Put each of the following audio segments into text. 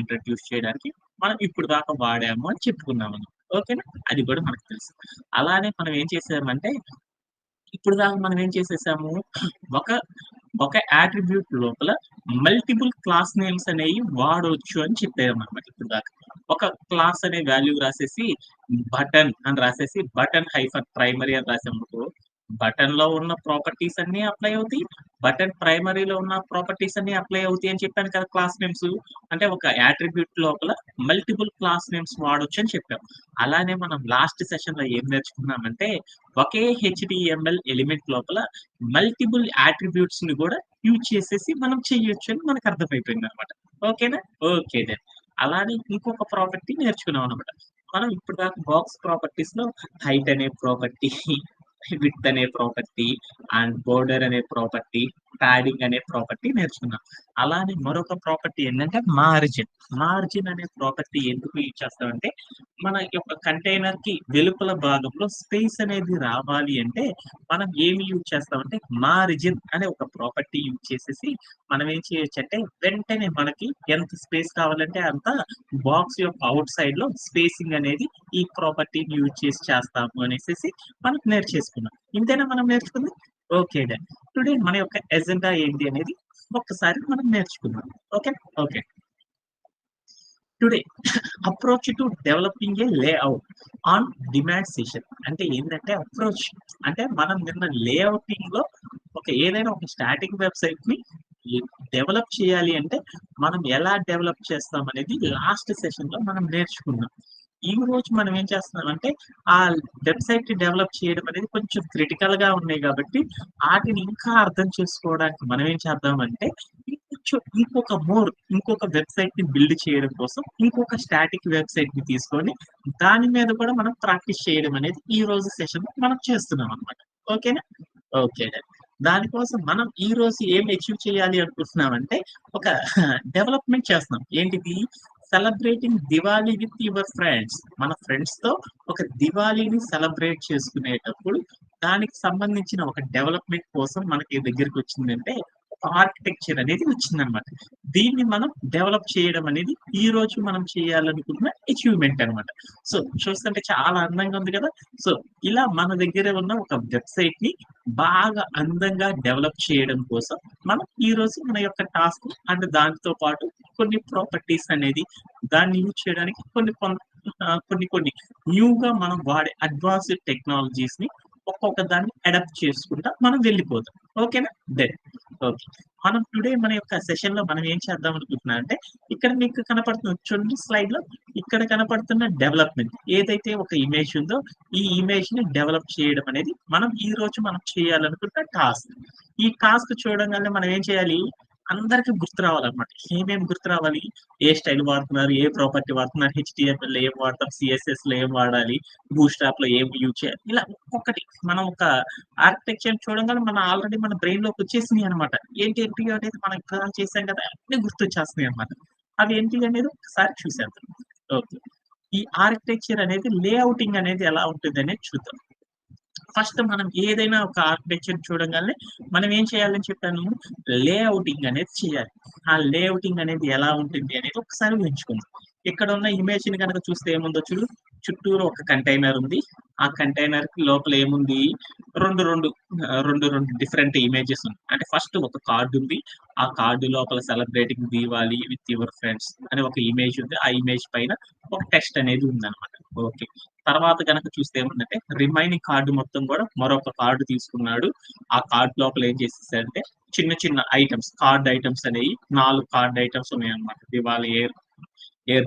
Introduce చేయడానికి మనం ఇప్పుడు దాకా వాడాము అని చెప్పుకున్నాం మనం. ఓకేనా? అది కూడా మనకు తెలుసు. అలానే మనం ఏం చేసామంటే ఇప్పుడు దాకా మనం ఏం చేసేసాము, ఒక ఒక యాట్రిబ్యూట్ లోపల మల్టిపుల్ క్లాస్ నేమ్స్ అనేవి వాడొచ్చు అని చెప్పామనమాట ఇప్పుడు దాకా. ఒక క్లాస్ అనే వాల్యూ రాసేసి బటన్ అని రాసేసి బటన్ హైఫన్ ప్రైమరీ అని రాసామనుకో, బటన్‌లో ఉన్న ప్రాపర్టీస్ అన్నీ అప్లై అవుతాయి. బటన్ ప్రైమరీలో ఉన్న ప్రాపర్టీస్ అన్నీ అప్లై అవుతాయి అని చెప్పాను కదా! Class names. అంటే ఒక యాట్రిబ్యూట్ లోపల మల్టిపుల్ క్లాస్ నేమ్స్ వాడొచ్చు అని చెప్పాం. అలానే మనం లాస్ట్ సెషన్‌లో ఏం నేర్చుకున్నామంటే, ఒకే హెచ్‌టీఎంఎల్ ఎలిమెంట్ లోపల మల్టిపుల్ యాట్రిబ్యూట్స్‌ని గూడా యూజ్ చేసేసి మనం చెయ్యొచ్చు అని మనకు అర్థమైపోయిందనమాట. ఓకేనా? Okay then. అలానే ఇంకొక ప్రాపర్టీ నేర్చుకున్నాం అనమాట. మనం ఇప్పటిదాకా బాక్స్ ప్రాపర్టీస్‌లో హైట్ అనే ప్రాపర్టీ, విడ్త్ అనే ప్రాపర్టీ, అండ్ బోర్డర్ అనే ప్రాపర్టీ, పాడింగ్ అనే ప్రాపర్టీ నేర్చుకున్నాం. అలానే మరొక ప్రాపర్టీ ఏంటంటే మార్జిన్. మార్జిన్ అనే ప్రాపర్టీ ఎందుకు యూజ్ చేస్తామంటే, మన యొక్క కంటైనర్‌కి వెలుపల భాగంలో స్పేస్ అనేది రావాలి అంటే, మనం ఏమి యూజ్ చేస్తామంటే, మార్జిన్ అనే ఒక ప్రాపర్టీ యూజ్ చేసేసి, మనం ఏం చేయొచ్చంటే, వెంటనే మనకి ఎంత స్పేస్ కావాలంటే అంత బాక్స్ యొక్క ఔట్ సైడ్‌లో స్పేసింగ్ అనేది ఈ ప్రాపర్టీని యూజ్ చేసి చేస్తాము అనేసేసి మనం నేర్చేసుకున్నాం. ఇంతేనా మనం నేర్చుకుంది? Okay done. టుడే మన యొక్క ఎజెండా ఏంటి అనేది ఒక్కసారి మనం నేర్చుకుందాం. Okay. Okay. Today approach to developing A layout on demand session. అంటే ఏంటంటే అప్రోచ్ అంటే మనం నిన్న లేఅవుటింగ్‌లో ఏదైనా ఒక స్టాటిక్ వెబ్‌సైట్‌ని డెవలప్ చేయాలి అంటే మనం ఎలా డెవలప్ చేస్తాం అనేది లాస్ట్ సెషన్‌లో మనం నేర్చుకున్నాం. ఈరోజు మనం ఏం చేస్తున్నామంటే ఆ వెబ్‌సైట్‌ని డెవలప్ చేయడం అనేది కొంచెం క్రిటికల్‌గా ఉన్నాయి కాబట్టి ఆటిని ఇంకా అర్థం చేసుకోవడానికి మనం ఏం చేద్దామంటే ఇంకొక వెబ్‌సైట్‌ని బిల్డ్ చేయడం కోసం ఇంకొక స్టాటిక్ వెబ్‌సైట్‌ని తీసుకొని దాని మీద కూడా మనం ప్రాక్టీస్ చేయడం అనేది ఈ రోజు సెషన్‌లో మనం చేస్తున్నాం అన్నమాట. ఓకేనా? ఓకే. డన్. దానికోసం మనం ఈ రోజు ఏం అచీవ్ చేయాలి అనుకుంటున్నామంటే ఒక డెవలప్‌మెంట్ చేస్తున్నాం. ఏంటిది? Celebrating Diwali with your friends. మన ఫ్రెండ్స్‌తో ఒక దివాలీని సెలబ్రేట్ చేసుకునేటప్పుడు దానికి సంబంధించిన ఒక డెవలప్‌మెంట్ కోసం మనకి దగ్గరికొచ్చిందంటే ఒక ఆర్కిటెక్చర్ అనేది వచ్చిందనమాట. దీన్ని మనం డెవలప్ చేయడం అనేది ఈ రోజు మనం చేయాలనుకున్న అచీవ్‌మెంట్ అనమాట. సో, చూస్తుంటే చాలా అందంగా ఉంది కదా! సో, ఇలా మన దగ్గర ఉన్న ఒక వెబ్‌సైట్‌ని బాగా అందంగా డెవలప్ చేయడం కోసం మనం ఈరోజు మన యొక్క టాస్క్ అండ్ దానితో పాటు కొన్ని ప్రాపర్టీస్ అనేది దాన్ని యూజ్ చేయడానికి కొన్ని న్యూగా మనం వాడే అడ్వాన్స్‌డ్ టెక్నాలజీస్‌ని ఒక్కొక్క దాన్ని అడాప్ట్ చేసుకుంటా మనం వెళ్ళిపోదాం. ఓకేనా? డన్. ఓకే. మనం టుడే మన యొక్క సెషన్‌లో మనం ఏం చేద్దాం అనుకుంటున్నా అంటే, ఇక్కడ మీకు కనపడుతుంది చూడండి స్లైడ్‌లో. ఇక్కడ కనపడుతున్న డెవలప్‌మెంట్ ఏదైతే ఒక ఇమేజ్ ఉందో, ఈ ఇమేజ్‌ని డెవలప్ చేయడం అనేది మనం చేయాలనుకున్న టాస్క్. ఈ టాస్క్ చూడంగానే మనం ఏం చేయాలి? అందరికి గుర్తు రావాలన్నమాట. ఏమేమి గుర్తు రావాలి? ఏ స్టైల్ వాడుతున్నారు? ఏ ప్రాపర్టీ వాడుతున్నారు? హెచ్‌టీఎంఎల్‌లో ఏం వాడతాం? సీఎస్ఎస్‌లో ఏం వాడాలి? బూట్‌స్ట్రాప్‌లో ఏం యూజ్ చేయాలి? ఇలా ఒక్కొక్కటి మనం ఒక ఆర్కిటెక్చర్ చూడంగానే ఆల్రెడీ మన బ్రెయిన్‌లోకి వచ్చేసినాయి అన్నమాట. ఏంటి అనేది మనం ఇప్పటిదాకా చేసాం కదా! అన్నీ గుర్తొచ్చేస్తున్నాయి అన్నమాట. అవి ఏంటి అనేది ఒకసారి చూసేద్దాం. ఓకే. ఈ ఆర్కిటెక్చర్ అనేది లేఔటింగ్ అనేది ఎలా ఉంటుందనేది చూద్దాం. ఫస్ట్ మనం ఏదైనా ఒక ఆర్కిటెక్చర్ చూడంగానే మనం ఏం చేయాలని చెప్పాను? లేఔటింగ్ అనేది చేయాలి. ఆ లేఔటింగ్ అనేది ఎలా ఉంటుంది అనేది ఒకసారి ఊహించుకుందాం. ఇక్కడ ఉన్న ఇమేజ్‌ని గనక చూస్తే ఏముందో చూడు. చుట్టూరు ఒక కంటైనర్ ఉంది. ఆ కంటైనర్‌కి లోపల ఏముంది? 2 డిఫరెంట్ ఇమేజెస్ ఉన్నాయి. అంటే ఫస్ట్ ఒక కార్డ్ ఉంది. ఆ కార్డ్ లోపల celebrating Diwali with your friends అని ఒక ఇమేజ్ ఉంది. ఆ ఇమేజ్ పైన ఒక టెక్స్ట్ అనేది ఉందన్నమాట. ఓకే. తర్వాత గనక చూస్తే ఏముందంటే రిమైనింగ్ కార్డ్ మొత్తం కూడా మరొక కార్డ్ తీసుకున్నాడు. ఆ కార్డ్ లోపల ఏం చేసేసాడంటే చిన్న ఐటెమ్స్, కార్డ్ ఐటెమ్స్ అనేవి 4 కార్డ్ ఐటెమ్స్ ఉన్నాయన్నమాట. Diwali air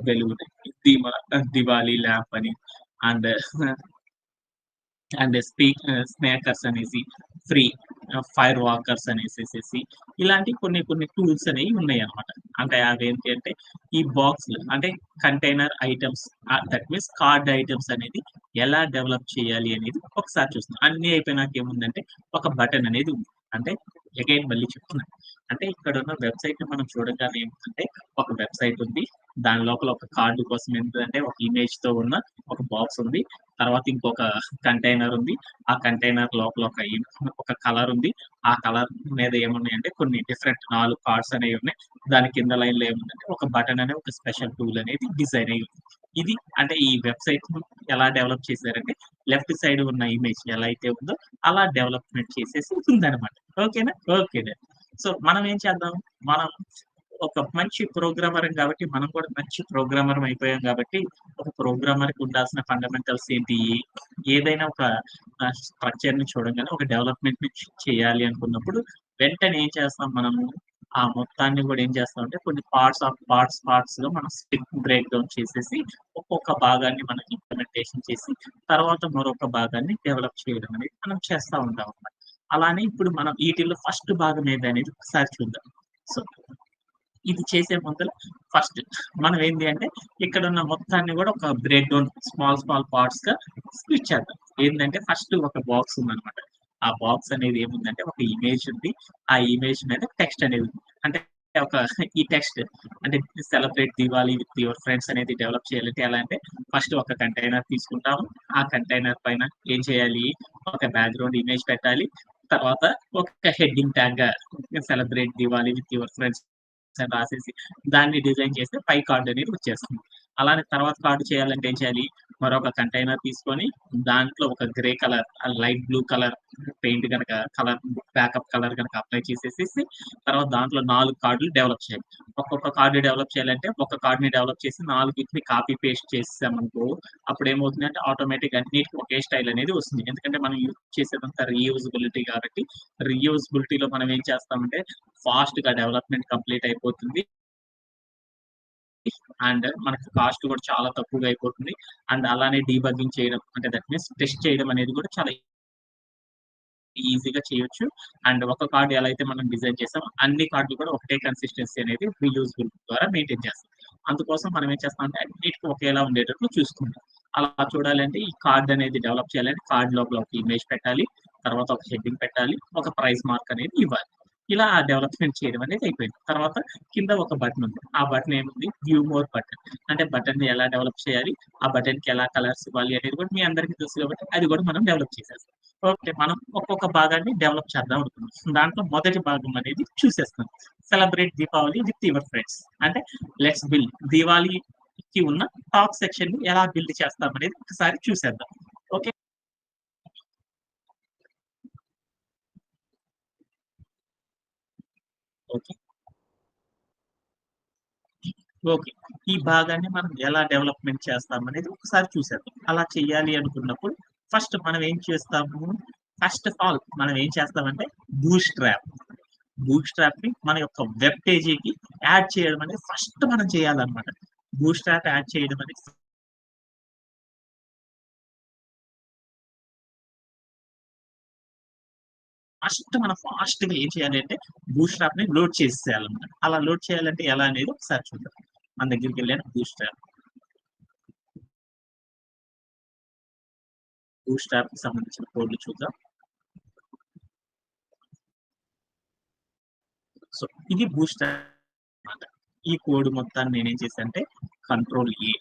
balloon, Diwali lamp అని అండ్ స్నేకర్స్ అనేసి ఫ్రీ, ఫైర్ వాకర్స్ అనేసేసేసి ఇలాంటి కొన్ని టూల్స్ అనేవి ఉన్నాయన్నమాట. అంటే అవేంటి అంటే ఈ బాక్స్‌లు అంటే container items that means card items అనేది ఎలా డెవలప్ చేయాలి అనేది ఒకసారి చూస్తున్నాం. అన్నీ అయిపోయినాక ఏముందంటే ఒక బటన్ అనేది ఉంది. అంటే అగైన్ మళ్ళీ చెప్తున్నా. అంటే ఇక్కడున్న వెబ్‌సైట్‌ని మనం చూడగానే ఏముందంటే, ఒక వెబ్‌సైట్ ఉంది. దాని లోపల ఒక కార్డ్ కోసం ఏంటిదంటే, ఒక ఇమేజ్‌తో ఉన్న ఒక బాక్స్ ఉంది. తర్వాత ఇంకొక కంటైనర్ ఉంది. ఆ కంటైనర్ లోపల ఒక కలర్ ఉంది. ఆ కలర్ మీద ఏమున్నాయంటే, కొన్ని డిఫరెంట్ 4 కార్డ్స్ అనేవి ఉన్నాయి. దాని కింద లైన్‌లో ఏముందంటే, ఒక బటన్ అనే ఒక స్పెషల్ టూల్ అనేది డిజైన్ అయ్యి ఉంది. ఇది అంటే ఈ వెబ్‌సైట్‌ని ఎలా డెవలప్ చేశారంటే, లెఫ్ట్ సైడ్ ఉన్న ఇమేజ్ ఎలా అయితే ఉందో, అలా డెవలప్‌మెంట్ చేసేసి ఉందనమాట. ఓకేనా? ఓకే. సో, మనం ఏం చేద్దాం? మనం ఒక మంచి ప్రోగ్రామరం గాబట్టి, మనం కూడా మంచి ప్రోగ్రామరం అయిపోయాం గాబట్టి, ఒక ప్రోగ్రామర్‌కి ఉండాల్సిన ఫండమెంటల్స్ ఏంటి? ఏదైనా ఒక స్ట్రక్చర్‌ని చూడంగానే ఒక డెవలప్‌మెంట్‌ని చేయాలి అనుకున్నప్పుడు, వెంటనే ఏం చేస్తాం మనము? ఆ మొత్తాన్ని గూడా ఏం చేస్తామంటే, కొన్ని పార్ట్స్‌గా మనం స్ట్రిప్ బ్రేక్ డౌన్ చేసేసి, ఒక్కొక్క భాగాన్ని మనం ఇంప్లిమెంటేషన్ చేసి, తర్వాత మరొక భాగాన్ని డెవలప్ చేయడం అనేది మనం చేస్తా ఉంటామనమాట. అలానే ఇప్పుడు మనం ఈటిల్లో ఫస్ట్ భాగం ఏదనేది ఒకసారి చూద్దాం. సో, ఇది చేసే ముందల ఫస్ట్ మనం ఏంది అంటే ఇక్కడున్న మొత్తాన్ని గూడా ఒక బ్రేక్ డౌన్ స్మాల్ పార్ట్స్‌గా స్ప్లిట్ చేద్దాం. ఏందంటే ఫస్ట్ ఒక బాక్స్ ఉందనమాట. ఆ బాక్స్ అనేది ఏముందంటే ఒక ఇమేజ్ ఉంది. ఆ ఇమేజ్ మీద టెక్స్ట్ అనేది ఉంది. అంటే ఒక ఈ టెక్స్ట్ అంటే celebrate Diwali with your friends అనేది డెవలప్ చేయాలంటే ఎలా అంటే ఫస్ట్ ఒక కంటైనర్ తీసుకుంటాము. ఆ కంటైనర్ పైన ఏం చేయాలి? ఒక బ్యాక్‌గ్రౌండ్ ఇమేజ్ పెట్టాలి. తర్వాత ఒక హెడ్డింగ్ ట్యాగ్‌గా celebrate Diwali with your friends అని రాసేసి దాన్ని డిజైన్ చేస్తే పై కార్డ్ అనేది వచ్చేస్తుంది. అలానే తర్వాత కార్డ్ చేయాలంటే ఏం చేయాలి? మరొక కంటైనర్ తీసుకొని దాంట్లో ఒక grey colour, light blue colour paint గనక బ్యాకప్ కలర్ గనక అప్లై చేసేసేసి తర్వాత దాంట్లో 4 కార్డ్‌లు డెవలప్ చేయాలి. ఒక్కొక్క కార్డ్ డెవలప్ చేయాలంటే ఒక కార్డ్‌ని డెవలప్ చేసి 4 కాపీ పేస్ట్ చేసేసామనుకో అప్పుడేమవుతుందంటే ఆటోమేటిక్‌గా అన్నిటికి ఒకే స్టైల్ అనేది వస్తుంది. ఎందుకంటే మనం యూజ్ చేసేదంతా రీయూజబిలిటీ కాబట్టి రీయూజబిలిటీలో మనం ఏం చేస్తామంటే ఫాస్ట్‌గా డెవలప్‌మెంట్ కంప్లీట్ అయిపోతుంది. అండ్ మనకి కాస్ట్ కూడా చాలా తక్కువగా అయిపోతుంది. అండ్ అలానే డీబగ్గింగ్ చేయడం అంటే దట్ మీన్స్ టెస్ట్ చేయడం అనేది కూడా చాలా ఈజీగా చేయొచ్చు. అండ్ ఒక కార్డ్ ఎలా అయితే మనం డిజైన్ చేసామో అన్ని కార్డ్‌లు కూడా ఒకటే కన్సిస్టెన్సీ అనేది రీయూజబుల్ ద్వారా మెయింటైన్ చేస్తాం. అందుకోసం మనం ఏం చేస్తామంటే అన్నిటికి ఒకేలా ఉండేటట్లు చూసుకుంటాం. అలా చూడాలంటే ఈ కార్డ్ అనేది డెవలప్ చేయాలంటే కార్డ్ లోపల ఒక ఇమేజ్ పెట్టాలి. తర్వాత ఒక హెడ్డింగ్ పెట్టాలి. ఒక ప్రైస్ మార్క్ అనేది ఇవ్వాలి. ఇలా ఆ డెవలప్‌మెంట్ చేయడం అనేది అయిపోయింది. తర్వాత కింద ఒక బటన్ ఉంది. ఆ బటన్ ఏముంది? View more button. అంటే బటన్‌ని ఎలా డెవలప్ చేయాలి? ఆ బటన్‌కి ఎలా కలర్స్ ఇవ్వాలి అనేది కూడా మీ అందరికీ తెలుసు కాబట్టి అది కూడా మనం డెవలప్ చేసేస్తాం. ఓకే. మనం ఒక్కొక్క భాగాన్ని డెవలప్ చేద్దాం అనుకున్నాం. దాంట్లో మొదటి భాగం అనేది చూసేస్తాం. Celebrate Deepavali with your friends. అంటే లెట్స్ బిల్డ్ దీవాళికి ఉన్న టాప్ సెక్షన్‌ని ఎలా బిల్డ్ చేస్తామనేది ఒకసారి చూసేద్దాం. ఓకే. ఓకే. ఓకే. ఈ భాగాన్ని మనం ఎలా డెవలప్‌మెంట్ చేస్తామనేది ఒకసారి చూసేద్దాం. అలా చేయాలి అనుకున్నప్పుడు ఫస్ట్ మనం ఏం చేస్తాము? ఫస్ట్ ఆఫ్ ఆల్ మనం ఏం చేస్తామంటే బూట్‌స్ట్రాప్. బూట్‌స్ట్రాప్‌ని మన యొక్క వెబ్ పేజీకి యాడ్ చేయడం అనేది ఫస్ట్ మనం చేయాలన్నమాట. బూట్‌స్ట్రాప్ యాడ్ చేయడం అనేది ఫస్ట్ మనం ఫాస్ట్‌గా ఏం చేయాలి అంటే బూట్‌స్ట్రాప్‌ని లోడ్ చేసేయాలన్నమాట. అలా లోడ్ చేయాలంటే ఎలా అనేది ఒకసారి చూద్దాం. మన దగ్గరికెళ్ళాను బూట్‌స్ట్రాప్‌కి సంబంధించిన కోడ్‌లు చూద్దాం. సో, ఇది బూట్‌స్ట్రాప్ అన్నమాట. ఈ కోడ్ మొత్తాన్ని నేనేం చేశానంటే control A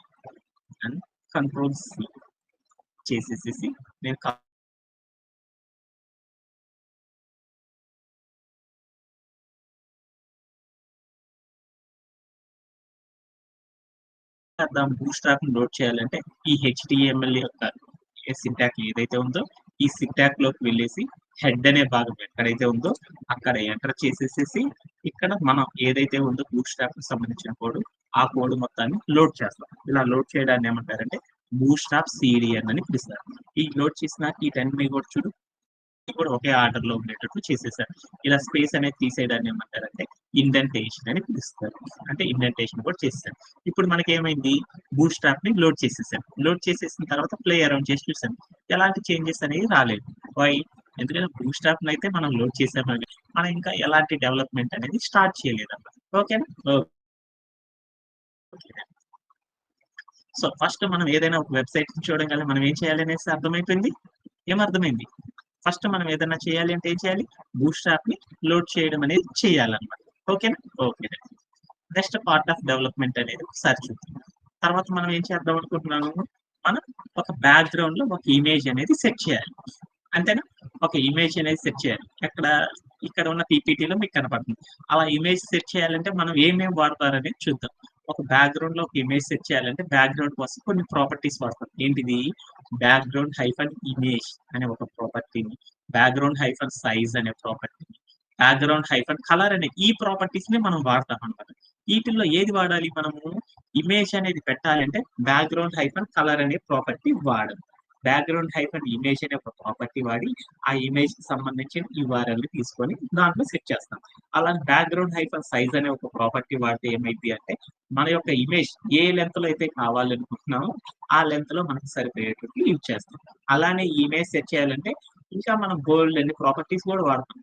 and control C చేసేసేసి నేను దాని బూట్‌స్ట్రాప్‌ని లోడ్ చేయాలంటే ఈ హెచ్‌టీఎంఎల్ యొక్క సింటాక్ ఏదైతే ఉందో ఈ సింటాక్‌లోకి వెళ్ళేసి హెడ్ అనే భాగం ఎక్కడైతే ఉందో అక్కడ ఎంటర్ చేసేసేసి ఇక్కడ మనం ఏదైతే ఉందో బూట్‌స్ట్రాప్‌కి సంబంధించిన కోడ్ ఆ కోడ్ మొత్తాన్ని లోడ్ చేస్తాం. ఇలా లోడ్ చేయడాన్ని ఏమంటారంటే బూట్‌స్ట్రాప్ సీడీఎన్ అని పిలుస్తారు. ఈ లోడ్ చేసినాక వీటన్ని కూడా చూడు కూడా ఒకే ఆర్డర్‌లో ఉండేటట్టు చేసేసారు. ఇలా స్పేస్ అనేది తీసేయడాన్ని ఏమంటారంటే ఇండెంటేషన్ అని పిలుస్తారు. అంటే ఇండెంటేషన్ కూడా చేసేసాం. ఇప్పుడు మనకేమైంది బూట్‌స్ట్రాప్‌ని లోడ్ చేసేసాం. లోడ్ చేసేసిన తర్వాత ప్లే అరౌండ్ చేసి చూసాం. ఎలాంటి చేంజెస్ అనేవి రాలేదు. వై? ఎందుకంటే బూట్‌స్ట్రాప్‌నయితే మనం లోడ్ చేసాము గాని, మనం ఇంకా ఎలాంటి డెవలప్‌మెంట్ అనేది స్టార్ట్ చేయలేదన్నమాట. ఓకేనా? ఓకే. సో, ఫస్ట్ మనం ఏదైనా ఒక వెబ్‌సైట్‌ని చూడంగానే మనం ఏం చేయాలి అనేసి అర్థమైపోయింది. ఏమర్థమైంది? ఫస్ట్ మనం ఏదైనా చేయాలి అంటే ఏం చేయాలి? బూట్‌స్ట్రాప్‌ని లోడ్ చేయడం అనేది చేయాలన్నమాట. ఓకేనా? Okay. Next part of development అనేది ఒకసారి చూద్దాం. తర్వాత మనం ఏం చేద్దాం అనుకుంటున్నాను, మనం ఒక బ్యాక్‌గ్రౌండ్‌లో ఒక ఇమేజ్ అనేది సెట్ చేయాలి. అంతేనా? ఒక ఇమేజ్ అనేది సెట్ చేయాలి. ఇక్కడ ఉన్న పీపీటీలో మీకు కనపడుతుంది. అలా ఇమేజ్ సెట్ చేయాలంటే మనం ఏమేమి వాడతారనేది చూద్దాం. ఒక బ్యాక్‌గ్రౌండ్‌లో ఒక ఇమేజ్ సెట్ చేయాలంటే బ్యాక్‌గ్రౌండ్ కోసం కొన్ని ప్రాపర్టీస్ వాడతాం. ఏంటిది? బ్యాక్‌గ్రౌండ్ హైఫన్ ఇమేజ్ అనే ఒక ప్రాపర్టీని, బ్యాక్‌గ్రౌండ్ హైఫన్ సైజ్ అనే ప్రాపర్టీని, బ్యాక్‌గ్రౌండ్ హైఫన్ కలర్ అనే ఈ ప్రాపర్టీస్‌ని మనం వాడతామనమాట. ఈటిల్లో ఏది వాడాలి మనము? ఇమేజ్ అనేది పెట్టాలంటే బ్యాక్‌గ్రౌండ్ హైఫన్ కలర్ అనే ప్రాపర్టీ వాడాలి. బ్యాక్‌గ్రౌండ్ హైఫన్ ఇమేజ్ అనే ఒక ప్రాపర్టీ వాడి, ఆ ఇమేజ్‌కి సంబంధించిన యూఆర్ఎల్‌ని తీసుకొని దాంట్లో సెట్ చేస్తాం. అలానే బ్యాక్‌గ్రౌండ్ హైఫన్ సైజ్ అనే ఒక ప్రాపర్టీ వాడితే ఏమైద్ది అంటే, మన యొక్క ఇమేజ్ ఏ లెంగ్త్‌లో అయితే కావాలనుకుంటున్నామో, ఆ లెంగ్త్‌లో మనకు సరిపోయేటట్టు యూజ్ చేస్తాం. అలానే ఈ ఇమేజ్ సెట్ చేయాలంటే, ఇంకా మనం బోలెడన్ని ప్రాపర్టీస్ కూడా వాడతాం.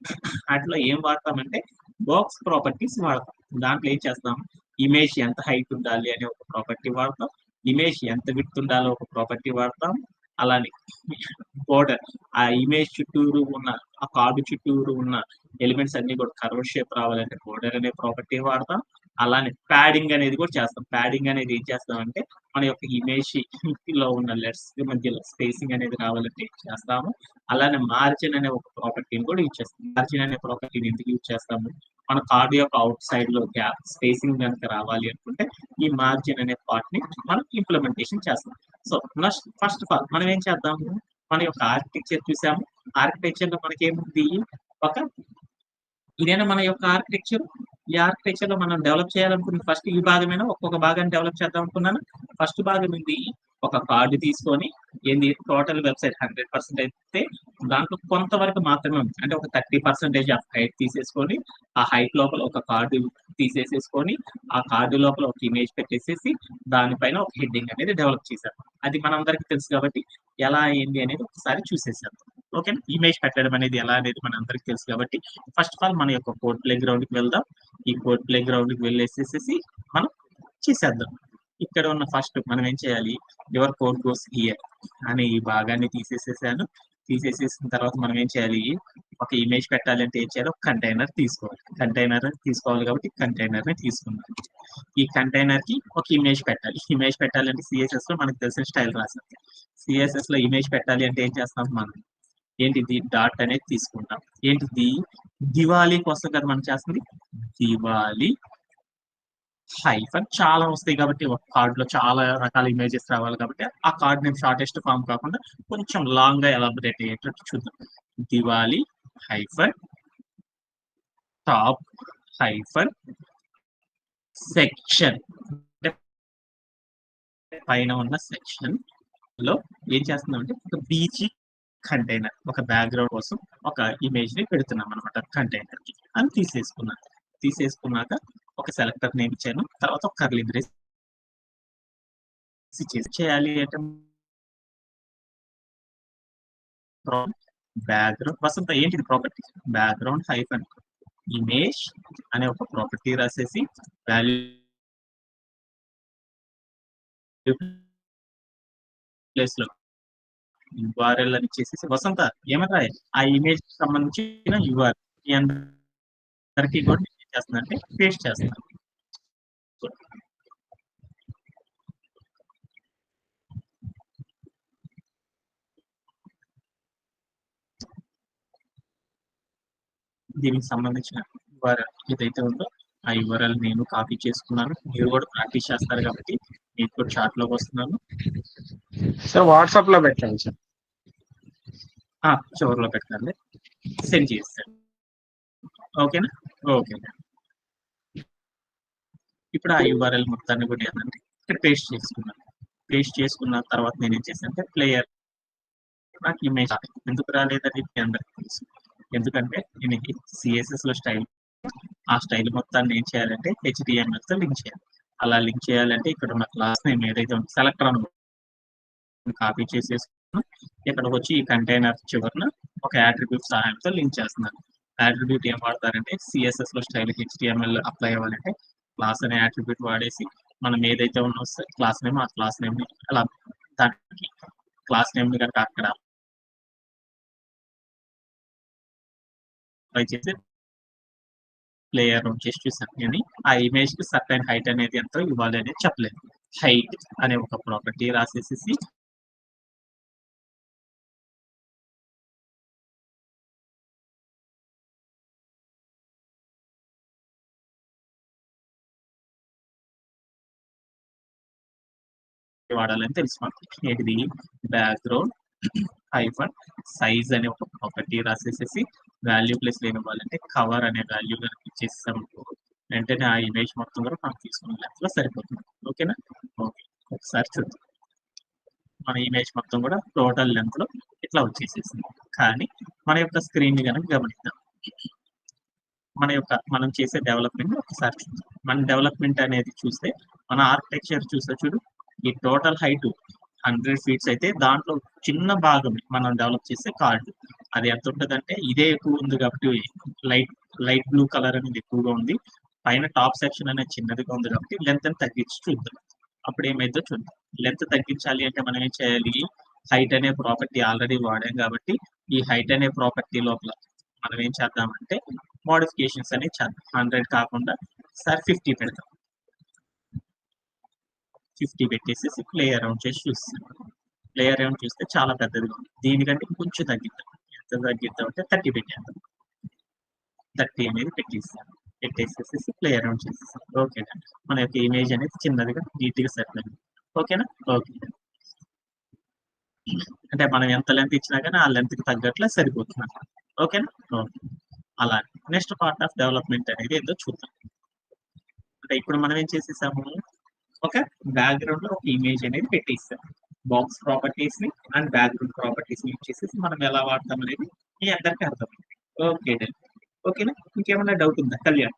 వాటిలో ఏం వాడతామంటే, బాక్స్ ప్రాపర్టీస్ వాడతాం. దాంట్లో ఏం చేస్తాం, ఇమేజ్ ఎంత హైట్ ఉండాలి అనే ఒక ప్రాపర్టీ వాడతాం. ఇమేజ్ ఎంత విడ్త్ ఉండాలో ఒక ప్రాపర్టీ వాడతాం. అలానే బోర్డర్ ఆ ఇమేజ్ చుట్టూరు ఉన్న ఆ కార్డ్ చుట్టూరు ఉన్న ఎలిమెంట్స్ అన్ని కూడా కర్వ్ షేప్ రావాలంటే బోర్డర్ అనే ప్రాపర్టీ వాడతాం. అలానే ప్యాడింగ్ అనేది కూడా చేస్తాం. ప్యాడింగ్ అనేది ఏం చేస్తామంటే మన యొక్క ఇమేజ్ లో ఉన్న లెటర్స్ మధ్యలో స్పేసింగ్ అనేది రావాలంటే చేస్తాము. అలానే మార్జిన్ అనే ఒక ప్రాపర్టీని కూడా యూజ్ చేస్తాం. మార్జిన్ అనే ప్రాపర్టీని ఎందుకు యూజ్ చేస్తాము? మన కార్డ్ యొక్క అవుట్ సైడ్ లో గ్యాప్ స్పేసింగ్ కనుక రావాలి అనుకుంటే ఈ మార్జిన్ అనే పార్ట్ ని మనం ఇంప్లిమెంటేషన్ చేస్తాం. సో ఫస్ట్ ఆఫ్ ఆల్ మనం ఏం చేద్దాము, మన యొక్క ఆర్కిటెక్చర్ చూసాము. ఆర్కిటెక్చర్ లో మనకేముంది, ఒక ఇదేనా మన యొక్క ఆర్కిటెక్చర్. ఈ ఆర్కిటెక్చర్ లో మనం డెవలప్ చేయాలనుకున్న ఫస్ట్ ఈ భాగమేనా, ఒక్కొక్క భాగాన్ని డెవలప్ చేద్దాం అనుకున్నాను. ఫస్ట్ భాగం ఏంది, ఒక కార్డు తీసుకొని ఏంది టోటల్ వెబ్సైట్ 100% అయితే దాంట్లో కొంతవరకు మాత్రమే ఉంది. అంటే ఒక 30% ఆఫ్ హైట్ తీసేసుకొని ఆ హైట్ లోపల ఒక కార్డు తీసేసేసుకొని ఆ కార్డు లోపల ఒక ఇమేజ్ పెట్టేసేసి దానిపైన ఒక హెడ్డింగ్ అనేది డెవలప్ చేశారు. అది మనందరికీ తెలుసు కాబట్టి ఎలా అయింది అనేది ఒకసారి చూసేసాం. ఓకేనా? ఇమేజ్ పెట్టడం అనేది ఎలా అనేది మనందరికీ తెలుసు కాబట్టి ఫస్ట్ ఆఫ్ ఆల్ మన యొక్క కోడ్ ప్లే గ్రౌండ్‌కి వెళ్దాం. ఈ కోడ్ ప్లే గ్రౌండ్‌కి వెళ్ళేసేసేసి మనం చేసేద్దాం. ఇక్కడ ఉన్న ఫస్ట్ మనం ఏం చేయాలి, యువర్ కోడ్ గోస్ హియర్ అనే ఈ భాగాన్ని తీసేసేసాను. తీసేసేసిన తర్వాత మనం ఏం చేయాలి, ఒక ఇమేజ్ పెట్టాలంటే ఏం చేయాలి, ఒక కంటైనర్ తీసుకోవాలి. కంటైనర్ తీసుకోవాలి కాబట్టి కంటైనర్‌ని తీసుకున్నాను. ఈ కంటైనర్‌కి ఒక ఇమేజ్ పెట్టాలి. ఇమేజ్ పెట్టాలంటే సీఎస్ఎస్‌లో మనకు తెలిసిన స్టైల్ రాసాం. సీఎస్ఎస్‌లో ఇమేజ్ పెట్టాలి అంటే ఏం చేస్తాం మనం, ఏంటిది డాట్ అనేది తీసుకుంటాం. ఏంటిది, దివాళీ కోసం కదా మనం చేస్తుంది. దివాళీ హైఫన్ చాలా వస్తాయి కాబట్టి ఒక కార్డ్ లో చాలా రకాల ఇమేజెస్ రావాలి కాబట్టి ఆ కార్డ్ నేమ్ షార్టెస్ట్ ఫామ్ కాకుండా కొంచెం లాంగ్ గా ఎలాబరేట్ అయ్యేటట్టు చూద్దాం. Diwali hyphen top hyphen section, పైన ఉన్న సెక్షన్ లో ఏం చేస్తున్నాం అంటే ఒక బీజీ కంటైనర్, ఒక బ్యాక్గ్రౌండ్ కోసం ఒక ఇమేజ్ ని పెడుతున్నాం అనమాట కంటైనర్ కి అని తీసేసుకున్నాను. తీసేసుకున్నాక ఒక సెలెక్టర్ నేమ్ ఇచ్చాను, తర్వాత ఒక కర్లీ బ్రేస్ చేయాలి అంటే బ్యాక్గ్రౌండ్ వసంత ఏంటిది ప్రాపర్టీ, బ్యాక్గ్రౌండ్ హైఫన్ ఇమేజ్ అనే ఒక ప్రాపర్టీ రాసేసి వాల్యూ ప్లేస్ లో యూఆర్ఎల్ అని ఇచ్చేసేసి వసంత ఏమని రాయాలి, ఆ ఇమేజ్ సంబంధించిన యూఆర్ఎల్ మీ అందరికీ కూడా నేను ఏం చేస్తున్నా అంటే పేస్ట్ చేస్తాను. దీనికి సంబంధించిన యూఆర్ఎల్ ఏదైతే ఉందో ఆ యూఆర్ఎల్ నేను కాపీ చేసుకున్నాను. మీరు కూడా ప్రాక్టీస్ చేస్తారు కాబట్టి మీకు కూడా చాట్ లోకి వస్తున్నాను. సార్ వాట్సాప్ లో పెట్టండి సార్. చివరిలో పెట్టండి, సెండ్ చేస్తాను. ఓకేనా? ఓకే. ఇప్పుడు ఆ యూఆర్ఎల్ మొత్తాన్ని కూడా ఏంటంటే ఇక్కడ పేస్ట్ చేసుకున్నాను. పేస్ట్ చేసుకున్న తర్వాత నేను ఏం చేశాను అంటే ప్లేయర్ నాకు ఇమేజ్ ఎందుకు రాలేదని మీ అందరికీ తెలుసు. ఎందుకంటే నేను సిఎస్ఎస్ లో స్టైల్, ఆ స్టైల్ మొత్తాన్ని ఏం చేయాలంటే హెచ్డిఎంఎల్ తో లింక్ చేయాలి. అలా లింక్ చేయాలంటే ఇక్కడ ఉన్న క్లాస్ నేమ్ ఏదైతే ఉందో సెలెక్టర్ అని కాపీ చేసేసుకున్నాను. ఇక్కడికి వచ్చి ఈ కంటైనర్ చివరన ఒక యాట్రిబ్యూట్ సహాయంతో లింక్ చేస్తున్నాను. యాట్రిబ్యూట్ ఏం వాడతారంటే సిఎస్ఎస్ లో స్టైల్ హెచ్డిఎంఎల్ అప్లై అవ్వాలంటే క్లాస్ అనే యాట్రిబ్యూట్ వాడేసి మనం ఏదైతే ఉన్నో క్లాస్ నేమ్ ఆ క్లాస్ నేమ్ ని అలా దానికి క్లాస్ నేమ్ ని కనుక అక్కడ అప్లై చేసి ప్లే అరౌండ్ చేసి చూసాను కానీ ఆ ఇమేజ్ కి సర్టైన్ హైట్ అనేది ఎంతో ఇవ్వాలి అనేది చెప్పలేదు. హైట్ అనే ఒక ప్రాపర్టీ రాసేసేసి వాడాలని తెలుసు మనకి. ఏంటిది బ్యాక్గ్రౌండ్ హైఫన్ సైజ్ అనే ఒక ప్రాపర్టీ రాసేసేసి వాల్యూ ప్లేస్ ఏమి ఇవ్వాలంటే కవర్ అనే వాల్యూ కనుక ఇచ్చేస్తాం వెంటనే ఆ ఇమేజ్ మొత్తం కూడా మనం తీసుకున్న లెంత్ లో సరిపోతుంది. ఓకేనా? ఓకే, ఒకసారి చూద్దాం. మన ఇమేజ్ మొత్తం కూడా టోటల్ లెంత్ లో ఇట్లా వచ్చేసేసింది. కానీ మన యొక్క స్క్రీన్ ని కనుక గమనిద్దాం. మనం చేసే డెవలప్మెంట్ ఒకసారి చూద్దాం. మన డెవలప్మెంట్ అనేది చూస్తే మన ఆర్కిటెక్చర్ చూస్తే చూడు, ఈ టోటల్ హైట్ 100 ఫీట్స్ అయితే దాంట్లో చిన్న భాగం మనం డెవలప్ చేసే కార్డు అది ఎంత ఉంటుందంటే ఇదే ఎక్కువ ఉంది కాబట్టి లైట్ లైట్ బ్లూ కలర్ అనేది ఎక్కువగా ఉంది. పైన టాప్ సెక్షన్ అనేది చిన్నదిగా ఉంది కాబట్టి లెంత్ అని తగ్గించి చూద్దాం. అప్పుడు ఏమైందో చూద్దాం. లెంత్ తగ్గించాలి అంటే మనం ఏం చేయాలి? హైట్ అనే ప్రాపర్టీ ఆల్రెడీ వాడాం కాబట్టి ఈ హైట్ అనే ప్రాపర్టీ లోపల మనం ఏం చేద్దామంటే మోడిఫికేషన్స్ అనేది చేద్దాం. 100 కాకుండా సార్ 50 పెడతాం. 50 పెట్టేసి ప్లే అరౌండ్ చేసి చూస్తాం. ప్లే అరౌండ్ చూస్తే చాలా పెద్దదిగా ఉంది. దీనికంటే కొంచెం తగ్గిద్దాం. ఎంత తగ్గిద్దాం అంటే 30 పెట్టేద్దాం. 30 అనేది పెట్టేసేసి ప్లే అరౌండ్ చేసేసాం. ఓకేనా? మన యొక్క ఇమేజ్ అనేది చిన్నదిగా నీట్గా సెట్ అయింది. ఓకేనా? ఓకే, అంటే మనం ఎంత లెంత్ ఇచ్చినా కానీ ఆ లెంత్ కి తగ్గట్లే సరిపోతుంది అన్నమాట. ఓకేనా? ఓకే. అలా నెక్స్ట్ పార్ట్ ఆఫ్ డెవలప్మెంట్ అనేది ఏదో చూద్దాం. అంటే ఇప్పుడు మనం ఏం చేసేసాము? ఒక బ్యాక్గ్రౌండ్ లో ఒక ఇమేజ్ అనేది పెట్టేస్తాం. బాక్స్ ప్రాపర్టీస్ ని అండ్ బ్యాక్గ్రౌండ్ ప్రాపర్టీస్ ని యూజ్ చేసేసి మనం ఎలా వాడతాం అనేది మీ అందరికీ అర్థమైంది. Okay done. ఓకేనా? ఇంకేమైనా డౌట్ ఉందా కళ్యాణ్?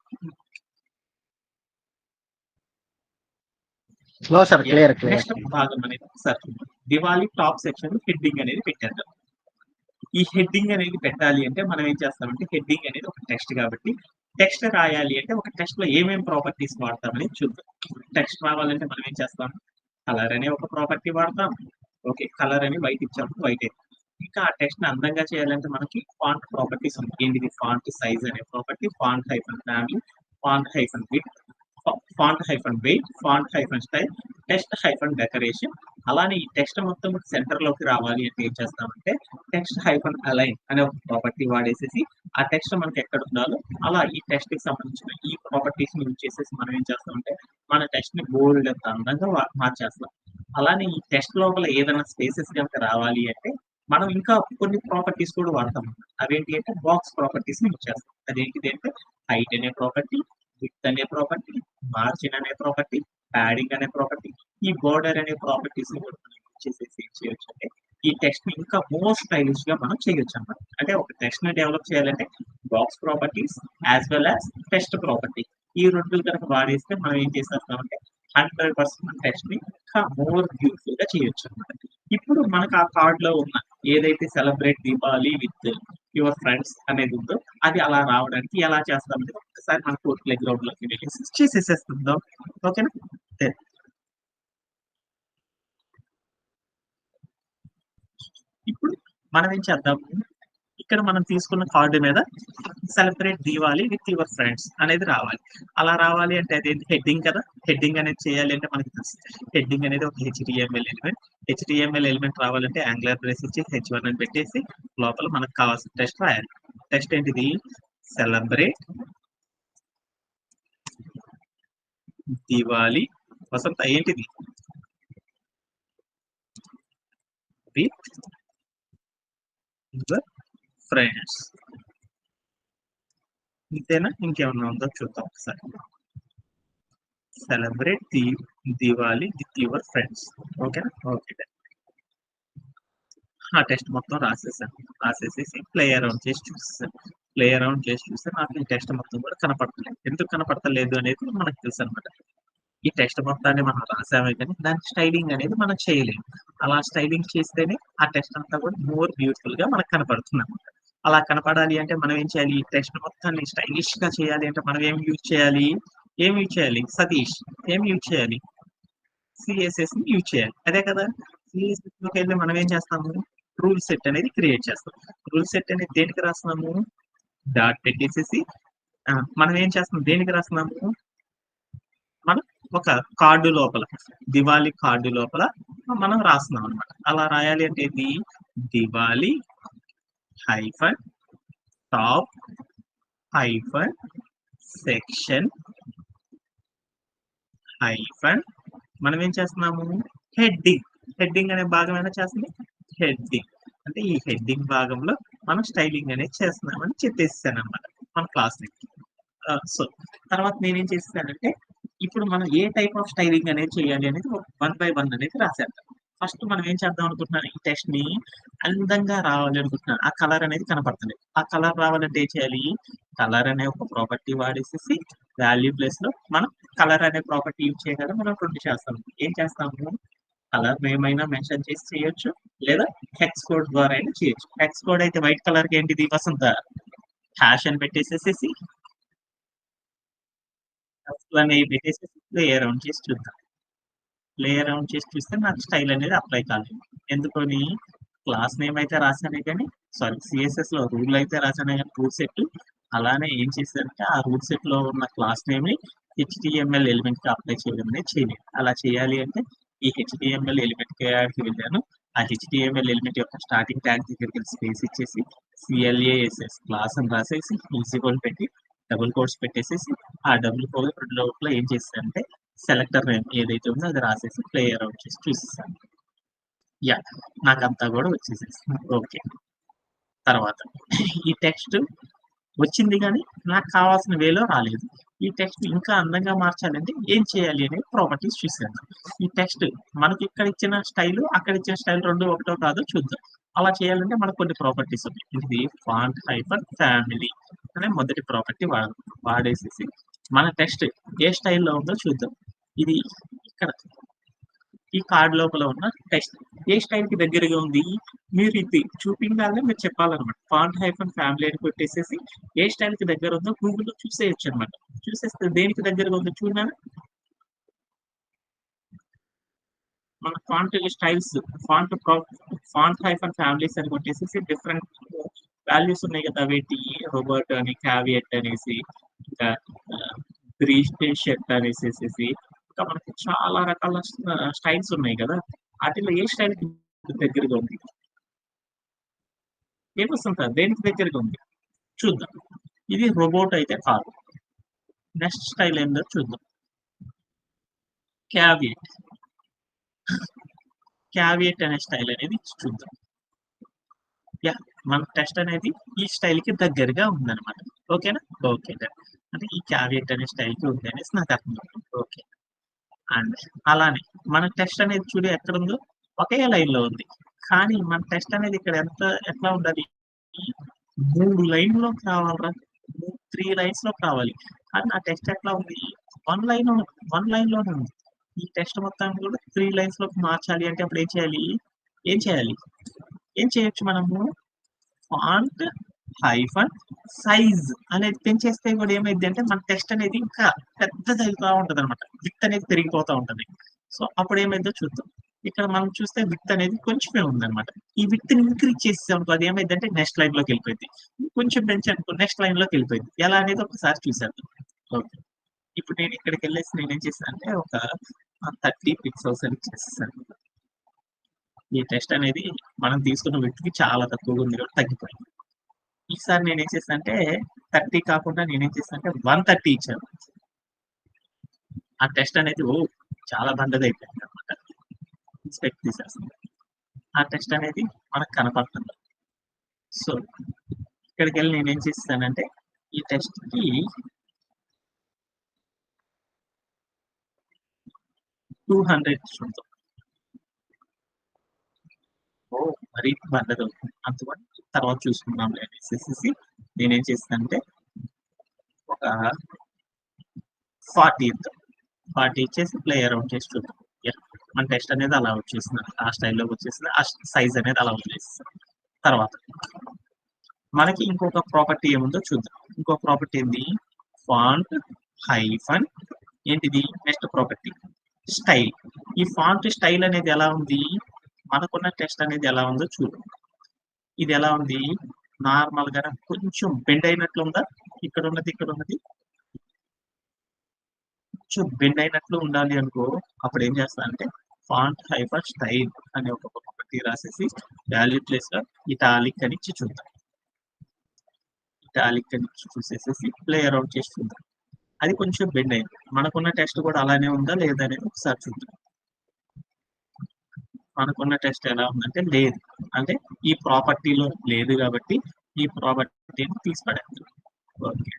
సార్ క్లియర్ నెక్స్ట్ భాగం అనేది ఒకసారి దివాళీ టాప్ సెక్షన్ హెడ్డింగ్ అనేది పెట్టేద్దాం. ఈ హెడ్డింగ్ అనేది పెట్టాలి అంటే మనం ఏం చేస్తామంటే హెడ్డింగ్ అనేది ఒక టెక్స్ట్ కాబట్టి టెక్స్ట్ రాయాలి అంటే ఒక టెక్స్ట్ లో ఏమేమి ప్రాపర్టీస్ వాడతామని చూద్దాం. టెక్స్ట్ రావాలంటే మనం ఏం చేస్తాం? కలర్ అనే ఒక ప్రాపర్టీ వాడతాం. ఓకే, కలర్ అని వైట్ ఇచ్చాము, వైట్ ఇంకా ఆ టెక్స్ట్ ని అందంగా చేయాలంటే మనకి ఫాంట్ ప్రాపర్టీస్ ఉంటాయి. ఏంటిది? ఫాంట్ సైజ్ అనే property, font hyphen family, font hyphen width, font hyphen weight, font hyphen style, text hyphen decoration. అలానే ఈ టెక్స్ట్ మొత్తం సెంటర్ లోకి రావాలి అంటే ఏం చేస్తామంటే టెక్స్ట్ హైఫన్ అలైన్ అనే ఒక ప్రాపర్టీ వాడేసేసి ఆ టెక్స్ట్ మనకి ఎక్కడ ఉండాలో అలా ఈ టెక్స్ట్ కి సంబంధించిన ఈ ప్రాపర్టీస్ ని యూజ్ చేసేసి మనం ఏం చేస్తామంటే మన టెక్స్ట్ ని బోల్డ్ అంత అందంగా మార్చేస్తాం. అలానే ఈ టెక్స్ట్ లోపల ఏదైనా స్పేసెస్ కనుక రావాలి అంటే మనం ఇంకా కొన్ని ప్రాపర్టీస్ కూడా వాడతాం. అవేంటి అంటే బాక్స్ ప్రాపర్టీస్ ని యూజ్ చేస్తాం. అదేంటిది అంటే హైట్ అనే ప్రాపర్టీ, విడ్త్ అనే ప్రాపర్టీ, మార్జిన్ అనే ప్రాపర్టీ, ప్యాడింగ్ అనే ప్రాపర్టీ, ఈ బోర్డర్ అనే ప్రాపర్టీస్ ని కూడా మనం యూజ్ చేసేసి ఏం చేయొచ్చు అంటే ఈ టెక్స్ట్ ని ఇంకా మోర్ స్టైలిష్ గా మనం చేయొచ్చు అన్నమాట. అంటే ఒక టెక్స్ట్ ని డెవలప్ చేయాలంటే box properties as well as text property ఈ రెండు కనుక వాడేస్తే మనం ఏం చేసేస్తామంటే 100% టెక్స్ట్ ని ఇంకా మోర్ బ్యూటిఫుల్ గా చేయొచ్చు అన్నమాట. ఇప్పుడు మనకు ఆ కార్డ్ లో ఉన్న ఏదైతే celebrate Deepavali with your friends అనేది ఉందో అది అలా రావడానికి ఎలా చేస్తాం అనేది ఒకసారి మన కోర్ట్ ప్లే గ్రౌండ్ లోకి వెళ్ళి చేసేసేస్తుందాం. ఓకేనా? ఇప్పుడు మనం ఏం చేద్దాము? ఇక్కడ మనం తీసుకున్న కార్డు మీద celebrate Diwali with your friends అనేది రావాలి. అలా రావాలి అంటే అదేంటి? హెడ్డింగ్ కదా. హెడ్డింగ్ అనేది చేయాలి అంటే మనకి తెలుసు హెడ్డింగ్ అనేది ఒక HTML ఎలిమెంట్. HTML ఎలిమెంట్ రావాలంటే యాంగులర్ బ్రేస్ ఇచ్చి H1 అని పెట్టేసి లోపల మనకు కావాల్సిన టెక్స్ట్ రాయాలి. టెక్స్ట్ ఏంటిది? సెలబ్రేట్ దివాలి వసంత ఏంటిది? With your friends. ఇంతేనా? ఇంకేమన్నా ఉందో చూద్దాం ఒకసారి. Celebrate Diwali with your friends. ఓకేనా? ఓకే. ఆ టెక్స్ట్ మొత్తం రాసేసేసి ప్లే అరౌండ్ చేసి చూసేసాను. ప్లే అరౌండ్ చేసి చూస్తే నాకు ఈ టెక్స్ట్ మొత్తం కూడా కనపడతలేదు. ఎందుకు కనపడతలేదు అనేది మనకు తెలుసు అనమాట. ఈ టెక్స్ట్ మొత్తాన్ని మనం రాసామే కానీ దాని స్టైలింగ్ అనేది మనం చేయలేము. అలా స్టైలింగ్ చేస్తేనే ఆ టెక్స్ట్ అంతా కూడా మోర్ బ్యూటిఫుల్ గా మనకు కనపడుతుంది అనమాట. అలా కనపడాలి అంటే మనం ఏం చేయాలి? ఈ టెక్స్ట్ మొత్తాన్ని స్టైలిష్ గా చేయాలి అంటే మనం ఏం యూజ్ చేయాలి? సతీష్ ఏం యూజ్ చేయాలి? CSS ని యూజ్ చేయాలి. అదే కదా. CSS లోకి వెళ్ళి మనం ఏం చేస్తాము? రూల్ సెట్ అనేది క్రియేట్ చేస్తాం. రూల్ సెట్ అనేది దేనికి రాస్తున్నాము? డాట్ పెట్టేసేసి మనం ఏం చేస్తున్నాం, దేనికి రాస్తున్నాము, మనం ఒక కార్డు లోపల, దివాళీ కార్డు లోపల మనం రాస్తున్నాం అనమాట. అలా రాయాలి అంటే ఇది Diwali hyphen top hyphen section hyphen మనం ఏం చేస్తున్నాము, హెడ్డింగ్. హెడ్డింగ్ అనే భాగం ఏమైనా చేస్తుంది, హెడ్డింగ్ అంటే ఈ హెడ్డింగ్ భాగంలో మనం స్టైలింగ్ అనేది చేస్తున్నామని చెప్పేసాను అనమాట మన క్లాస్ ని. సో తర్వాత నేనేం చేస్తానంటే, ఇప్పుడు మనం ఏ టైప్ ఆఫ్ స్టైలింగ్ అనేది చేయాలి అనేది 1 by 1 అనేది రాసేద్దాం. ఫస్ట్ మనం ఏం చేద్దాం అనుకుంటున్నాను, ఈ టెక్స్ట్ ని అందంగా రావాలి అనుకుంటున్నాను. ఆ కలర్ అనేది కనపడుతుంది. ఆ కలర్ రావాలంటే ఏం చేయాలి, కలర్ అనే ఒక ప్రాపర్టీ వాడేసేసి వాల్యూ ప్లేస్ లో మనం కలర్ అనే ప్రాపర్టీ యూజ్ చేయగలం. మనం 2 చేస్తాము. ఏం చేస్తాము, కలర్ నేమ్ అయినా మెన్షన్ చేసి చేయొచ్చు, లేదా హెక్స్ కోడ్ ద్వారా అయినా చేయొచ్చు. హెక్స్ కోడ్ అయితే వైట్ కలర్ కి ఏంటిది, వసంత హ్యాష్ అని పెట్టేసేసి అనేవి పెట్టేసేసి ప్లే అరౌండ్ చేసి చూద్దాం. ప్లే అరౌండ్ చేసి చూస్తే నాకు స్టైల్ అనేది అప్లై కాలేదు. ఎందుకని, క్లాస్ నేమ్ అయితే రాసానే కానీ, సారీ సిఎస్ఎస్ లో రూల్ అయితే రాసానే కానీ రూల్ సెట్, అలానే ఏం చేశారంటే ఆ రూల్ సెట్ లో ఉన్న క్లాస్ నేమ్ ని హెచ్టిఎంఎల్ ఎలిమెంట్ కి అప్లై చేయడం అనేది చేయలేదు. అలా చేయాలి అంటే ఈ హెచ్టిఎంఎల్ ఎలిమెంట్ కి వెళ్ళాను. ఆ హెచ్టిఎంఎల్ ఎలిమెంట్ యొక్క స్టార్టింగ్ ట్యాగ్ దగ్గరికి స్పేస్ ఇచ్చేసి సిఎల్ఏఎస్ఎస్ క్లాస్ అని రాసేసి ఈక్వల్ పెట్టి డబుల్ కోట్స్ పెట్టేసేసి ఆ డబుల్ కోట్ లోపల ఏం చేస్తానంటే సెలెక్టర్ నేమ్ ఏదైతే ఉందో అది రాసేసి ప్లే అరౌండ్ చేసి చూసేసాను. యా, నాకంతా కూడా వచ్చేసేసింది. ఓకే, తర్వాత ఈ టెక్స్ట్ వచ్చింది కానీ నాకు కావాల్సిన వేలో రాలేదు. ఈ టెక్స్ట్ ఇంకా అందంగా మార్చాలంటే ఏం చేయాలి అనేది ప్రాపర్టీస్ చూసేద్దాం. ఈ టెక్స్ట్ మనకి ఇక్కడ ఇచ్చిన స్టైల్, అక్కడ ఇచ్చిన స్టైల్ రెండు ఒకటో కాదో చూద్దాం. అలా చేయాలంటే మనకు కొన్ని ప్రాపర్టీస్ ఉన్నాయి. ఇది ఫాంట్ హైఫన్ ఫ్యామిలీ అనే మొదటి ప్రాపర్టీ వాడేసేసి మన టెక్స్ట్ ఏ స్టైల్లో ఉందో చూద్దాం. ఇది ఇక్కడ ఈ కార్డ్ లోపల ఉన్న టెక్స్ట్ ఏ స్టైల్ కి దగ్గరగా ఉంది, మీరు ఇది చూపించాలని మీరు చెప్పాలన్నమాట. ఫాంట్ హైఫన్ ఫ్యామిలీ అని కొట్టేసేసి ఏ స్టైల్ కి దగ్గర ఉందో గూగుల్లో చూసేయచ్చు అనమాట. చూసేస్తే దేనికి దగ్గరగా ఉందో చూడాలి. మన font styles, font hyphen families అని కొట్టేసేసి డిఫరెంట్ వాల్యూస్ ఉన్నాయి కదా, వేటి రోబోట్ అని, క్యావియట్ అనేసి, ఇంకా షర్ట్ అనేసేసి, ఇంకా మనకి చాలా రకాల స్టైల్స్ ఉన్నాయి కదా, వాటిలో ఏ స్టైల్ కి దగ్గరగా ఉంది, ఏమొస్తుంటా దేనికి దగ్గరగా ఉంది చూద్దాం. ఇది రోబోట్ అయితే కాదు. నెక్స్ట్ స్టైల్ ఏందో చూద్దాం. క్యావియట్, క్యావియట్ అనే స్టైల్ అనేది చూద్దాం. యా, మన టెస్ట్ అనేది ఈ స్టైల్ కి దగ్గరగా ఉందన్నమాట. ఓకేనా, ఓకే అంటే ఈ క్యావియట్ అనే స్టైల్ కి ఉంది అనేసి నాకు అర్థం. ఓకే, అండ్ అలానే మన టెస్ట్ అనేది చూడు ఎక్కడ ఉందో ఒకే లైన్ లో ఉంది. కానీ మన టెస్ట్ అనేది ఇక్కడ ఎట్లా ఉండాలి, 3 లైన్లోకి రావాలరా, 3 లైన్స్ లోకి రావాలి. కానీ నా టెస్ట్ ఎట్లా ఉంది, 1 లైన్ లోనే ఉంది. ఈ టెస్ట్ మొత్తం కూడా 3 లైన్స్ లోకి మార్చాలి అంటే అప్పుడు ఏం చేయాలి, ఏం చేయొచ్చు మనము, ఫాంట్ హైఫన్ సైజ్ అనేది పెంచేస్తే కూడా ఏమైంది అంటే మన టెక్స్ట్ అనేది ఇంకా పెద్దది అయిపోతూ ఉంటుంది అనమాట. విత్ అనేది పెరిగిపోతూ ఉంటుంది. సో అప్పుడు ఏమైందో చూద్దాం. ఇక్కడ మనం చూస్తే విత్ అనేది కొంచెమే ఉందన్నమాట. ఈ విత్ ని ఇంక్రీజ్ చేసాం, అది ఏమైంది అంటే నెక్స్ట్ లైన్ లోకి వెళ్ళిపోయింది. కొంచెం పెంచాను, నెక్స్ట్ లైన్ లోకి వెళ్ళిపోయింది. ఎలా అనేది ఒకసారి చూసేద్దాం. ఓకే, ఇప్పుడు నేను ఇక్కడికి వెళ్ళేసి నేనేం చేశాను అంటే ఒక 30 పిక్సెల్స్ అని చేసేసాను. ఈ టెస్ట్ అనేది మనం తీసుకున్న విత్కి చాలా తక్కువగా ఉంది కాబట్టి తగ్గిపోయింది. ఈసారి నేనేం చేశాను అంటే 30 కాకుండా నేనేం చేశాను అంటే 130 ఇచ్చాను. ఆ టెస్ట్ అనేది చాలా బండది అయిపోయింది అనమాట. ఇన్స్పెక్ట్ తీసేస్తుంది. ఆ టెస్ట్ అనేది మనకు కనపడుతుంది. సో ఇక్కడికి వెళ్ళి నేనేం చేస్తానంటే ఈ టెస్ట్ కి 200 చూద్దాం. మరీ బండది అవుతుంది, అందుకని తర్వాత చూసుకుందాం అనేసి నేనేం చేస్తానంటే ఒక 40 ఇద్దాం. 40 ఇచ్చేసి ప్లే అరౌండ్ చేసి చూద్దాం. మన టెస్ట్ అనేది అలా వచ్చేసింది, ఆ స్టైల్లోకి వచ్చేసింది, ఆ సైజ్ అనేది అలా వచ్చేసింది. తర్వాత మనకి ఇంకొక ప్రాపర్టీ ఏముందో చూద్దాం. ఇంకో ప్రాపర్టీ ఏంది, ఫాంట్ హైఫన్ ఏంటిది, నెక్స్ట్ ప్రాపర్టీ స్టైల్. ఈ ఫాంట్ స్టైల్ అనేది ఎలా ఉంది, మనకున్న టెక్స్ట్ అనేది ఎలా ఉందో చూడు. ఇది ఎలా ఉంది, నార్మల్ గా కొంచెం బెండ్ అయినట్లు ఉందా, ఇక్కడ ఉన్నది కొంచెం బెండ్ అయినట్లు ఉండాలి అనుకో, అప్పుడు ఏం చేస్తా అంటే ఫాంట్ హైపర్ స్టైల్ అనే ఒక ప్రాపర్టీ రాసేసి వాల్యూ ప్లేస్ లో ఇటాలిక్ అని ఇచ్చి చూద్దాం. ఇటాలిక్ అని ఇచ్చి చూసేసేసి ప్లే అరౌండ్ చేసి చూద్దాం. అది కొంచెం బెండ్ అయింది. మనకున్న టెక్స్ట్ కూడా అలానే ఉందా లేదా అనేది ఒకసారి చూద్దాం. మనకున్న టెక్స్ట్ ఎలా ఉందంటే లేదు, అంటే ఈ ప్రాపర్టీలో లేదు కాబట్టి ఈ ప్రాపర్టీని తీసి పడేద్దాం. ఓకే,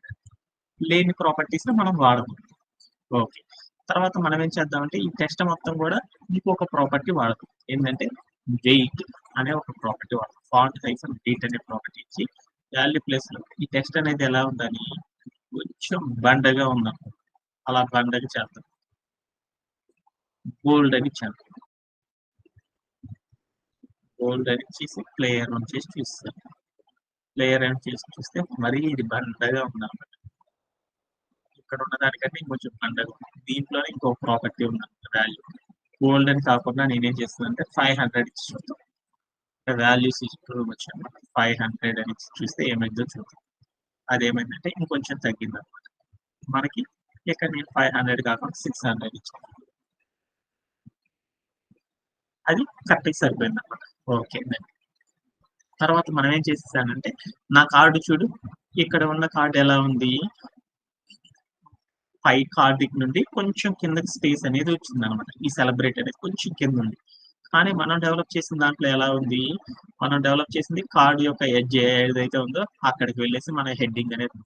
లేని ప్రాపర్టీస్ మనం వాడదాం. ఓకే, తర్వాత మనం ఏం చేద్దామంటే ఈ టెక్స్ట్ మొత్తం కూడా ఇంకొక ప్రాపర్టీ వాడదాం. ఏంటంటే వెయిట్ అనే ఒక ప్రాపర్టీ వాడదాం. ఫాంట్ హైఫన్ వెయిట్ అనే ప్రాపర్టీ ఇచ్చి వాల్యూ ప్లేస్ లో ఈ టెక్స్ట్ అనేది ఎలా ఉందని కొంచెం బండగా ఉన్నాం, అలా బండగా చేద్దాం. బోల్డ్ అని చేద్దాం. బోల్డ్ అని చేసి ప్లేయర్ అని చేసి చూస్తాం. ప్లేయర్ అని చేసి చూస్తే మరీ ఇది బండగా ఉందన్నమాట. ఇక్కడ ఉన్న దానికంటే ఇంకొంచెం బండగా ఉంది. దీంట్లోనే ఇంకో ప్రాపర్టీ ఉందన్నమాట వాల్యూ. గోల్డ్ అని కాకుండా నేనేం చేస్తానంటే 500 ఇచ్చి చూద్దాం. వాల్యూస్ వచ్చాను 500 అని చూస్తే ఏమైందో చూద్దాం. అదేమైందంటే ఇంకొంచెం తగ్గింది అనమాట మనకి. ఇక్కడ నేను 500 కాకుండా 600 ఇచ్చాను, అది కరెక్ట్గా సరిపోయింది అనమాట. ఓకే, తర్వాత మనం ఏం చేసేసానంటే నా కార్డు చూడు, ఇక్కడ ఉన్న కార్డు ఎలా ఉంది, పై కార్డు నుండి కొంచెం కిందకి స్పేస్ అనేది వచ్చింది అనమాట. ఈ సెలబ్రేట్ అనేది కొంచెం కింద ఉంది, కానీ మనం డెవలప్ చేసిన దాంట్లో ఎలా ఉంది, మనం డెవలప్ చేసింది కార్డు యొక్క ఎడ్జ్ ఏదైతే ఉందో అక్కడికి వెళ్ళేసి మన హెడ్డింగ్ అనేది.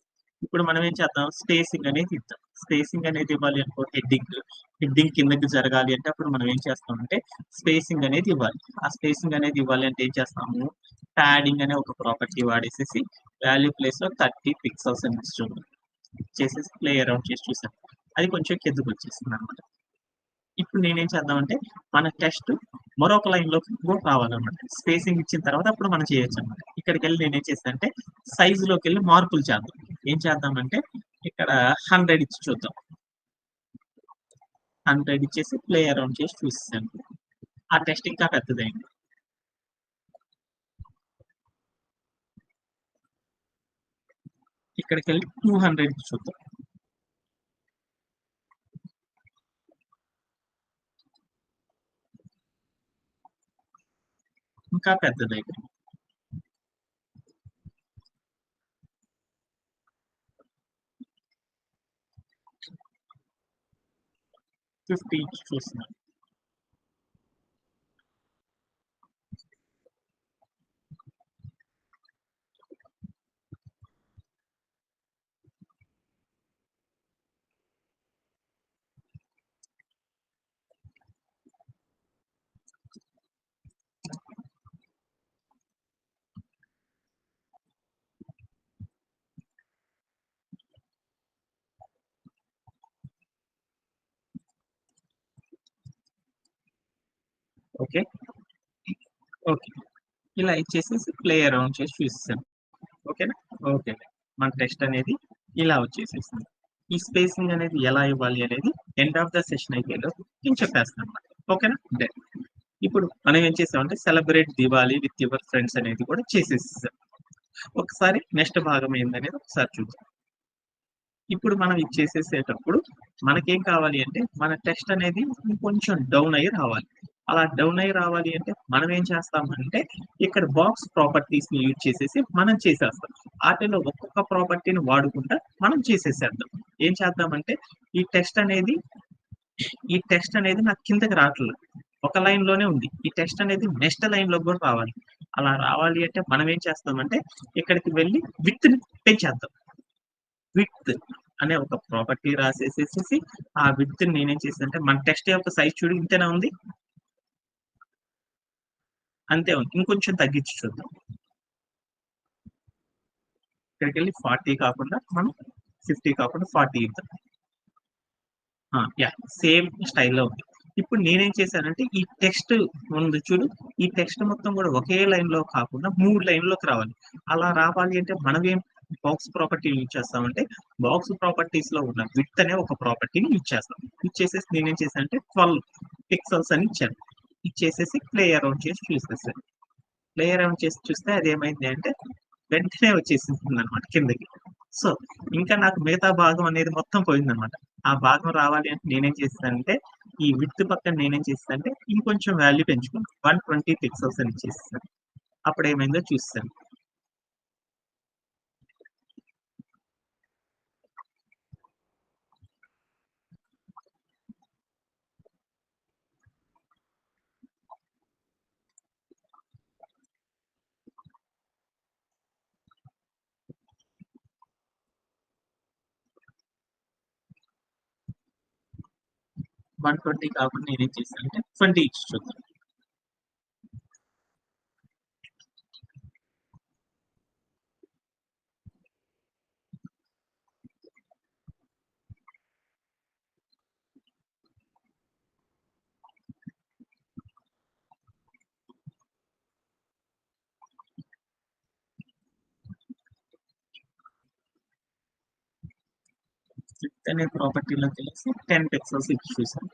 ఇప్పుడు మనం ఏం చేద్దాం, స్పేసింగ్ అనేది ఇద్దాం. స్పేసింగ్ అనేది ఇవ్వాలి అనుకో, హెడ్డింగ్ కిందకి జరగాలి అంటే అప్పుడు మనం ఏం చేస్తామంటే స్పేసింగ్ అనేది ఇవ్వాలి. ఆ స్పేసింగ్ అనేది ఇవ్వాలి అంటే ఏం చేస్తాము, ప్యాడింగ్ అనే ఒక ప్రాపర్టీ వాడేసేసి వాల్యూ ప్లేస్ లో 30 పిక్సెల్స్ అని చూద్దాం. చేసేసి ప్లే అరౌండ్ చేసి చూసాం, అది కొంచెం కిందకు వచ్చేసింది అనమాట. ఇప్పుడు నేనేం చేద్దామంటే మన టెస్ట్ మరొక లైన్ లోకి కూడా రావాలన్నమాట. స్పేసింగ్ ఇచ్చిన తర్వాత అప్పుడు మనం చేయొచ్చు అనమాట. ఇక్కడికి వెళ్ళి నేనేం చేస్తానంటే సైజులోకి వెళ్ళి మార్పులు చేద్దాం. ఏం చేద్దామంటే ఇక్కడ 100 ఇచ్చి చూద్దాం. 100 ఇచ్చేసి ప్లే అరౌండ్ చేసి చూస్తాను, ఆ టెస్ట్ ఇంకా పెద్దదైంది. ఇక్కడికి వెళ్ళి 200 ఇచ్చి చూద్దాం, ఇంకా పెద్దదైంది. 50 ఇచ్చి చూస్తున్నాను. ఓకే, ఓకే, ఇలా ఇచ్చేసేసి ప్లే అరౌండ్ చేసి చూస్తాను. ఓకేనా, ఓకే, మన టెస్ట్ అనేది ఇలా వచ్చేసేసింది. ఈ స్పేసింగ్ అనేది ఎలా ఇవ్వాలి అనేది ఎండ్ ఆఫ్ ద సెషన్ అయిపోయేలో నేను చెప్పేస్తాను అనమాట. ఓకేనా, ఇప్పుడు మనం ఏం చేసామంటే celebrate Diwali with your friends అనేది కూడా చేసేసాం. ఒకసారి నెక్స్ట్ భాగం ఏందనేది ఒకసారి చూద్దాం. ఇప్పుడు మనం ఇది చేసేసేటప్పుడు మనకేం కావాలి అంటే మన టెస్ట్ అనేది కొంచెం డౌన్ అయ్యి రావాలి. అలా డౌన్ అయ్యి రావాలి అంటే మనం ఏం చేస్తామంటే ఇక్కడ బాక్స్ ప్రాపర్టీస్ ని యూజ్ చేసేసి మనం చేసేస్తాం. వాటిలో ఒక్కొక్క ప్రాపర్టీని వాడుకుంటా మనం చేసేసేద్దాం. ఏం చేద్దామంటే ఈ టెస్ట్ అనేది నాకు కిందకి రావట్లేదు, ఒక లైన్ లోనే ఉంది. ఈ టెస్ట్ అనేది నెక్స్ట్ లైన్ లో కూడా రావాలి. అలా రావాలి అంటే మనం ఏం చేస్తామంటే ఇక్కడికి వెళ్ళి విత్ ని పెంచేద్దాం. విత్ అనే ఒక ప్రాపర్టీ రాసేసేసి ఆ విత్ నేనేం చేస్తానంటే మన టెక్స్ట్ యొక్క సైజ్ చూడు ఇంతేనా ఉంది, అంతే ఉంది. ఇంకొంచెం తగ్గించి చూద్దాం. ఇక్కడికి వెళ్ళి 40 కాకుండా మనం 50 కాకుండా 40 ఇద్దాం. యా, సేమ్ స్టైల్లో ఉంది. ఇప్పుడు నేనేం చేశానంటే ఈ టెక్స్ట్ ఉంది చూడు, ఈ టెక్స్ట్ మొత్తం కూడా ఒకే లైన్ లో కాకుండా 3 లైన్లోకి రావాలి. అలా రావాలి అంటే మనం ఏం బాక్స్ ప్రాపర్టీ యూజ్ చేస్తామంటే బాక్స్ ప్రాపర్టీస్ లో ఉన్న విత్ అనే ఒక ప్రాపర్టీని యూజ్ చేస్తాం. ఇచ్చేసేసి నేనేం చేశానంటే 12 పిక్సెల్స్ అని ఇచ్చాను. ఇచ్చేసేసి ప్లే అరౌండ్ చేసి చూసేసాను. ప్లే అరౌండ్ చేసి చూస్తే అది ఏమైంది అంటే వెంటనే వచ్చేసిందనమాట కిందకి. సో, ఇంకా నాకు మిగతా భాగం అనేది మొత్తం పోయిందనమాట. ఆ భాగం రావాలి అంటే నేనేం చేసేసానంటే, ఈ విడ్త్ పక్కన నేనేం చేసేసానంటే, ఇంకొంచెం వాల్యూ పెంచుకున్నా. 120 పిక్సెల్స్ అని ఇచ్చేసేసాను. అప్పుడేమైందో చూసేసాను. వన్ 120 కాకుండా నేనేం చేశానంటే 20 ఇచ్చి చూద్దాం. విడ్త్ అనే ప్రాపర్టీలోకెళ్ళేసి 10 పిక్సెల్స్ ఇచ్చి చూసాను.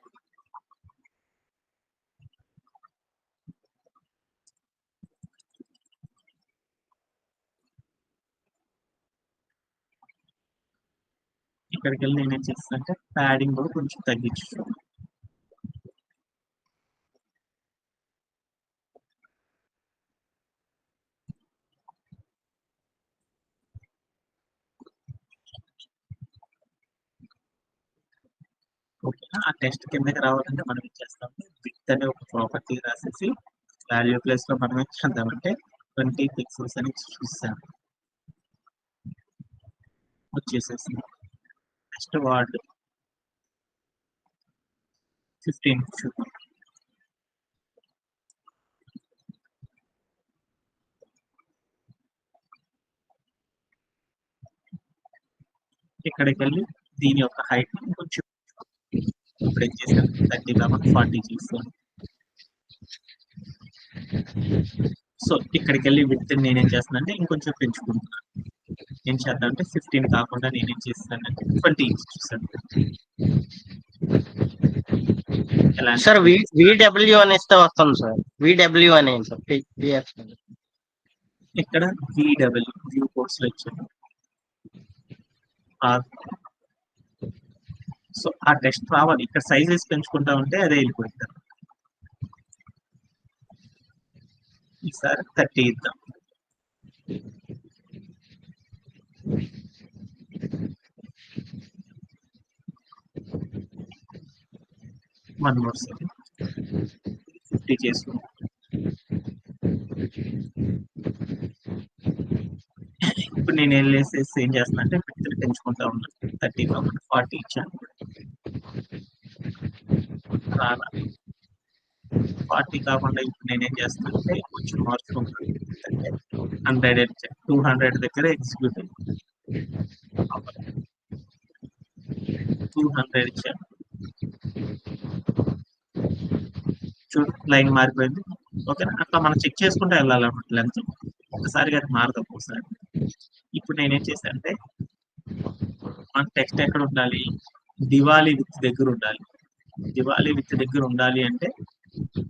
ఇక్కడికెళ్ళి నేనేం చేస్తానంటే ప్యాడింగ్ కూడా కొంచెం తగ్గించి చూద్దాం. ఓకేనా? ఆ టెస్ట్ కిందకి రావాలంటే మనం ఏం చేస్తామంటే విడ్త్ అనే ఒక ప్రాపర్టీ రాసేసి వాల్యూ ప్లేస్‌లో మనం ఏం చేద్దామంటే 20 పిక్సెల్స్ అని చూసాను. వచ్చేసేసింది. నెక్స్ట్ వార్డ్ 15 చూద్దాం. ఇక్కడికెళ్ళి దీని యొక్క హైట్‌ని కొంచెం ఇప్పుడేం చేశాను 30 కాకుండా 40 చేశాను. సో, ఇక్కడికెళ్ళి విడ్త్ నేనేం చేస్తున్నానంటే ఇంకొంచెం పెంచుకుంటున్నాను. ఏం చేద్దామంటే 15 కాకుండా నేనేం చేస్తానంటే 20 చూసాను. ఎలా అంటే సార్ విడబ్ల్యూ అని ఇస్తే వస్తుంది సార్. విడబ్ల్యూ అని సార్. ఇక్కడ VW వ్యూ కోర్స్‌లో ఇచ్చాను. సో, ఆ టెస్ట్ రావాలి. ఇక్కడ సైజెస్ పెంచుకుంటా ఉంటే అదే వెళ్ళిపోయింది. ఈసారి 30 ఇద్దాం. వన్ మోర్ సెకండ్ 50 చేసుకుందాం. ఇప్పుడు నేను వెళ్ళేసేసి ఏం చేస్తున్నా అంటే విడ్త్‌ని పెంచుకుంటా ఉన్నాను. 30 కాకుండా 40 ఇచ్చాను. రాలా. 40 కాకుండా ఇప్పుడు నేనేం చేస్తానంటే కొంచెం మార్చుకుంటాను. అంటే 100 ఇచ్చాను. 200 దగ్గర ఎగ్జిక్యూట్ అయింది. 200 ఇచ్చాను. చూడు లైన్ మారిపోయింది. ఓకేనా? అట్లా మనం చెక్ చేసుకుంటూ వెళ్ళాలన్నమాట లెంత్. ఒక్కసారిగా అది మారదు ఒక్కోసారి. ఇప్పుడు నేనేం చేశానంటే మన టెక్స్ట్ ఎక్కడ ఉండాలి? దివాళీ విత్ దగ్గర ఉండాలి. దివాళీ విత్ దగ్గర ఉండాలి అంటే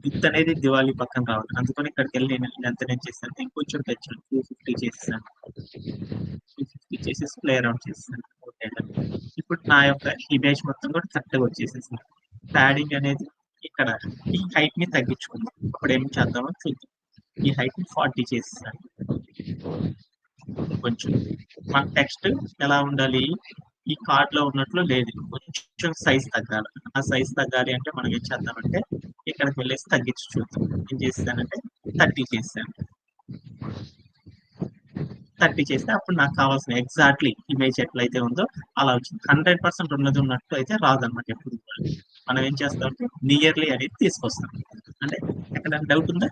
విత్ అనేది దివాళీ పక్కన రావాలి. అందుకని ఇక్కడికెళ్ళి నేను లెంత్ ఏం చేశానంటే ఇంకొంచెం పెంచాను. 250 చేసేసాను. 250 చేసేసి ప్లే అరౌండ్ చేసేసాను. ఓకే. ఇప్పుడు నా యొక్క ఇమేజ్ మొత్తం కూడా కరెక్ట్‌గా వచ్చేసేసింది. ప్యాడింగ్ అనేది ఇక్కడ ఈ హైట్‌ని తగ్గించుకుందాం. అప్పుడు ఏం చేద్దామో చూద్దాం. ఈ హైట్‌ని 40 చేసేసాను. కొంచెం మన టెక్స్ట్ ఎలా ఉండాలి? ఈ కార్డ్‌లో ఉన్నట్లు లేదు. కొంచెం సైజ్ తగ్గాలి. ఆ సైజ్ తగ్గాలి అంటే మనం ఏం చేద్దామంటే ఇక్కడికి వెళ్ళేసి తగ్గించి చూద్దాం. ఏం చేసేసానంటే 30 చేసేసాను. 30 చేస్తే అప్పుడు నాకు కావాల్సిన ఎగ్జాక్ట్‌లీ ఇమేజ్ ఎట్లయితే ఉందో అలా వచ్చింది. 100% ఉన్నది ఉన్నట్టు అయితే రాదన్నమాట ఎప్పుడు కూడా. మనం ఏం చేస్తామంటే నియర్లీ అనేది తీసుకొస్తాం. అంటే ఎక్కడైనా డౌట్ ఉందా?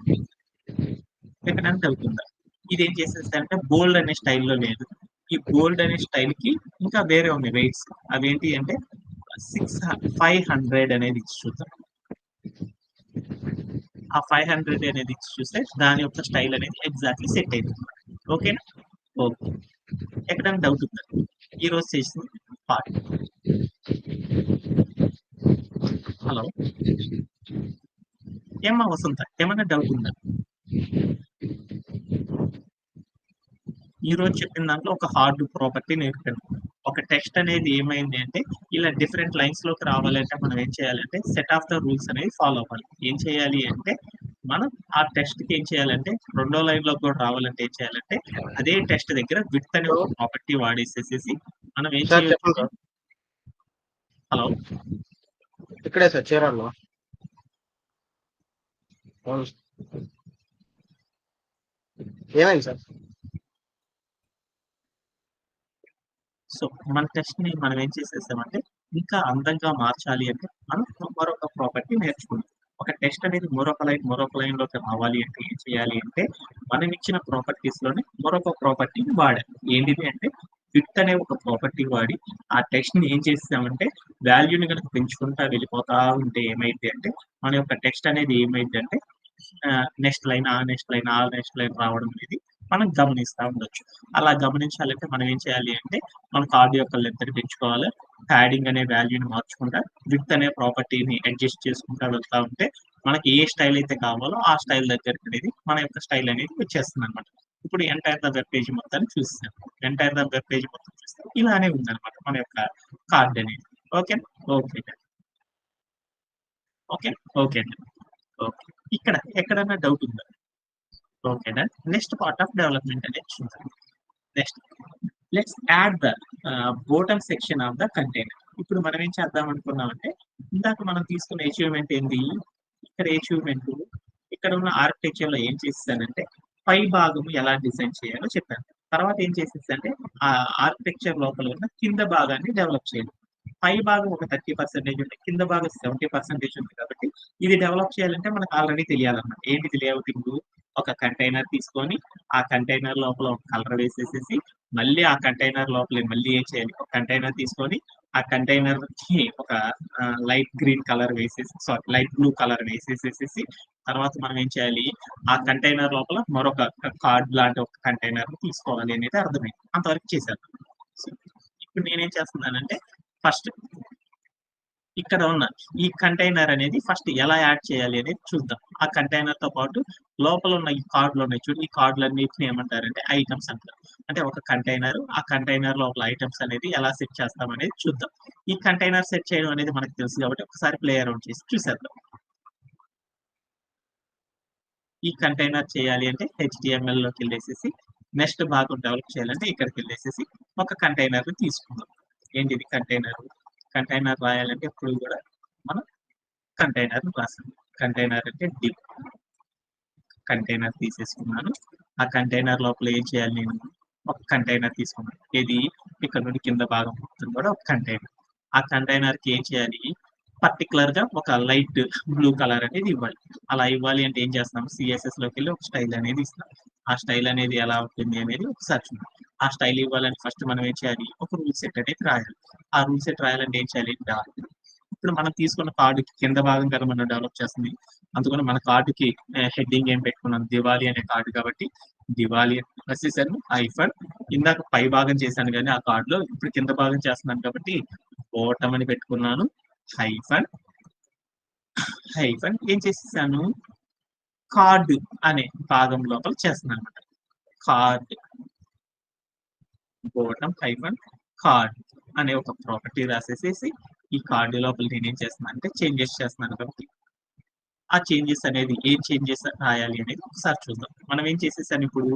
ఎక్కడైనా డౌట్ ఉందా? ఇదేం చేసేసారంటే బోల్డ్ అనే స్టైల్‌లో లేదు. ఈ బోల్డ్ అనే స్టైల్‌కి ఇంకా వేరే ఉన్నాయి వెయిట్స్. అవేంటి అంటే 500 అనేది ఇచ్చి చూద్దాం. ఆ 500 అనేది ఇచ్చి చూస్తే దాని యొక్క స్టైల్ అనేది ఎగ్జాక్ట్‌లీ సెట్ అయింది. ఓకేనా? ఓకే. ఎక్కడైనా డౌట్ ఉందా? ఈరోజు చేసిన పార్ట్. హలో. ఏమ్మా వసంత ఏమన్నా డౌట్ ఉందా? ఈ రోజు చెప్పిన దాంట్లో ఒక హార్డ్ ప్రాపర్టీ నేర్పాను. ఒక టెక్స్ట్ అనేది ఏమైంది అంటే ఇలా డిఫరెంట్ లైన్స్ లోకి రావాలంటే మనం ఏం చేయాలంటే సెట్ ఆఫ్ ద రూల్స్ అనేది ఫాలో అవ్వాలి. ఏం చేయాలి అంటే మనం ఆ టెక్స్ట్ కి ఏం చేయాలంటే రెండో లైన్ లోకి కూడా రావాలంటే ఏం చేయాలంటే అదే టెక్స్ట్ దగ్గర విడ్త్ అనే ఒక ప్రాపర్టీ వాడేసేసేసి మనం ఏం సార్ చేయొచ్చు. చెప్పండి సార్. హలో, ఇక్కడే సార్ చీరాల్లో. అవును సార్. ఏమైంది సార్? సో మన టెక్స్ట్ ని మనం ఏం చేసేసామంటే ఇంకా అందంగా మార్చాలి అంటే మనం మరొక ప్రాపర్టీ నేర్చుకున్నాం. ఒక టెక్స్ట్ అనేది మరొక లైన్ లోకి రావాలి అంటే ఏం చేయాలి అంటే మనం ఇచ్చిన ప్రాపర్టీస్ లోనే మరొక ప్రాపర్టీని వాడాం. ఏంటిది అంటే ఫిట్ అనే ఒక ప్రాపర్టీ వాడి ఆ టెక్స్ట్ ని ఏం చేసామంటే వాల్యూని కనుక పెంచుకుంటా వెళ్ళిపోతా ఉంటే ఏమైంది అంటే మన యొక్క టెక్స్ట్ అనేది ఏమైంది అంటే నెక్స్ట్ లైన్ ఆ నెక్స్ట్ లైన్ రావడం అనేది మనం గమనిస్తా ఉండొచ్చు. అలా గమనించాలంటే మనం ఏం చేయాలి అంటే మన కార్డ్ యొక్క లెంత్ ని పెంచుకోవాలి. ప్యాడింగ్ అనే వాల్యూని మార్చుకుంటా విడ్త్ అనే ప్రాపర్టీని అడ్జస్ట్ చేసుకుంటా వెళ్తా ఉంటే మనకి ఏ స్టైల్ అయితే కావాలో ఆ స్టైల్ దగ్గరికి అనేది మన యొక్క స్టైల్ అనేది వచ్చేస్తుంది అనమాట. ఇప్పుడు ఎంటైర్ ద వెబ్ పేజ్ మొత్తాన్ని చూస్తాం. ఎంటైర్ ద వెబ్ పేజ్ మొత్తం చూస్తే ఇలానే ఉందన్నమాట మన యొక్క కార్డ్ అనేది. Okay okay okay okay okay. ఇక్కడ ఎక్కడన్నా డౌట్ ఉందా? ఓకేనా. నెక్స్ట్ పార్ట్ ఆఫ్ డెవలప్మెంట్ అనేది చూద్దాం. Next let's add the bottom section of the container. ఇప్పుడు మనం ఏం చేద్దాం అనుకున్నామంటే ఇందాక మనం తీసుకున్న అచీవ్మెంట్ ఏంది? ఇక్కడ అచీవ్మెంట్ ఇక్కడ ఉన్న ఆర్కిటెక్చర్ లో ఏం చేసేసానంటే పై భాగం ఎలా డిజైన్ చేయాలో చెప్పాను. తర్వాత ఏం చేసేసంటే ఆ ఆర్కిటెక్చర్ లోపల ఉన్న కింద భాగాన్ని డెవలప్ చేయాలి. పై భాగం ఒక 30% ఉంది, కింద భాగం 70% ఉంది కాబట్టి ఇది డెవలప్ చేయాలంటే మనకు ఆల్రెడీ తెలియాలన్నమాట. ఏంటిది లేఅవుటింగ్? ఒక కంటైనర్ తీసుకొని ఆ కంటైనర్ లోపల ఒక కలర్ వేసేసేసి మళ్ళీ ఆ కంటైనర్ లోపల మళ్ళీ ఏం చేయాలి? ఒక కంటైనర్ తీసుకొని ఆ కంటైనర్ కి ఒక లైట్ గ్రీన్ కలర్ వేసేసి లైట్ బ్లూ కలర్ వేసేసేసి తర్వాత మనం ఏం చేయాలి? ఆ కంటైనర్ లోపల మరొక కార్డ్ లాంటి ఒక కంటైనర్ తీసుకోవాలి అనేది అర్థమైంది. అంతవరకు చేశాను. సో ఇప్పుడు నేనేం చేస్తున్నానంటే ఫస్ట్ ఇక్కడ ఉన్న ఈ కంటైనర్ అనేది ఫస్ట్ ఎలా యాడ్ చేయాలి అనేది చూద్దాం. ఆ కంటైనర్ తో పాటు లోపల ఉన్న ఈ కార్డులు ఉన్నాయి చూడు, ఈ కార్డులన్నిటిని ఏమంటారంటే ఐటమ్స్ అంటారు. అంటే ఒక కంటైనర్, ఆ కంటైనర్ లోపల ఐటమ్స్ అనేది ఎలా సెట్ చేస్తాం అనేది చూద్దాం. ఈ కంటైనర్ సెట్ చేయడం అనేది మనకు తెలుసు కాబట్టి ఒకసారి ప్లే అరౌండ్ చేసి చూసేద్దాం. ఈ కంటైనర్ చేయాలి అంటే HTML లోకి వెళ్ళేసేసి నెక్స్ట్ భాగం డెవలప్ చేయాలంటే ఇక్కడికి వెళ్ళేసేసి ఒక కంటైనర్ తీసుకుందాం. ఏంటిది కంటైనర్? కంటైనర్ రాయాలంటే ఎప్పుడు కూడా మనం కంటైనర్ రాసాను. కంటైనర్ అంటే డివ్. కంటైనర్ తీసేసుకున్నాను. ఆ కంటైనర్ లోపల ఏం చేయాలి? నేను ఒక కంటైనర్ తీసుకున్నాను. ఇది ఇక్కడ నుండి కింద భాగం మొత్తం కూడా ఒక కంటైనర్. ఆ కంటైనర్ కి ఏం చేయాలి? పర్టికులర్ గా ఒక లైట్ బ్లూ కలర్ అనేది ఇవ్వాలి. అలా ఇవ్వాలి అంటే ఏం చేస్తాం? సిఎస్ఎస్ లోకి వెళ్ళి ఒక స్టైల్ అనేది ఇస్తాం. ఆ స్టైల్ అనేది ఎలా ఉంటుంది అనేది ఒకసారి చూద్దాం. ఆ స్టైల్ ఇవ్వాలంటే ఫస్ట్ మనం ఏం చేయాలి? ఒక రూల్ సెట్ అనేది రాయాలి. ఆ రూల్ సెట్ రాయాలంటే ఏం చేయాలి? ఇప్పుడు మనం తీసుకున్న కార్డుకి కింద భాగం కదా మనం డెవలప్ చేస్తుంది. అందుకని మన కార్డుకి హెడ్డింగ్ ఏం పెట్టుకున్నాం? దివాళీ అనే కార్డు కాబట్టి దివాళీ రాసేసాను ఐఫన్. ఇందాక పై భాగం చేశాను కానీ ఆ కార్డులో ఇప్పుడు కింద భాగం చేస్తున్నాను కాబట్టి బాటమ్ అని పెట్టుకున్నాను. హైఫన్ ఏం చేసేసాను? కార్డ్ అనే భాగం లోపల చేస్తున్నాను అనమాట. కార్డ్ బాటమ్ హైఫన్ కార్డ్ అనే ఒక ప్రాపర్టీ రాసేసేసి ఈ కార్డు లోపల నేనేం చేస్తున్నాను అంటే చేంజెస్ చేస్తున్నాను కాబట్టి ఆ చేంజెస్ అనేది ఏం చేంజెస్ రాయాలి అనేది ఒకసారి చూద్దాం. మనం ఏం చేసేసాను ఇప్పుడు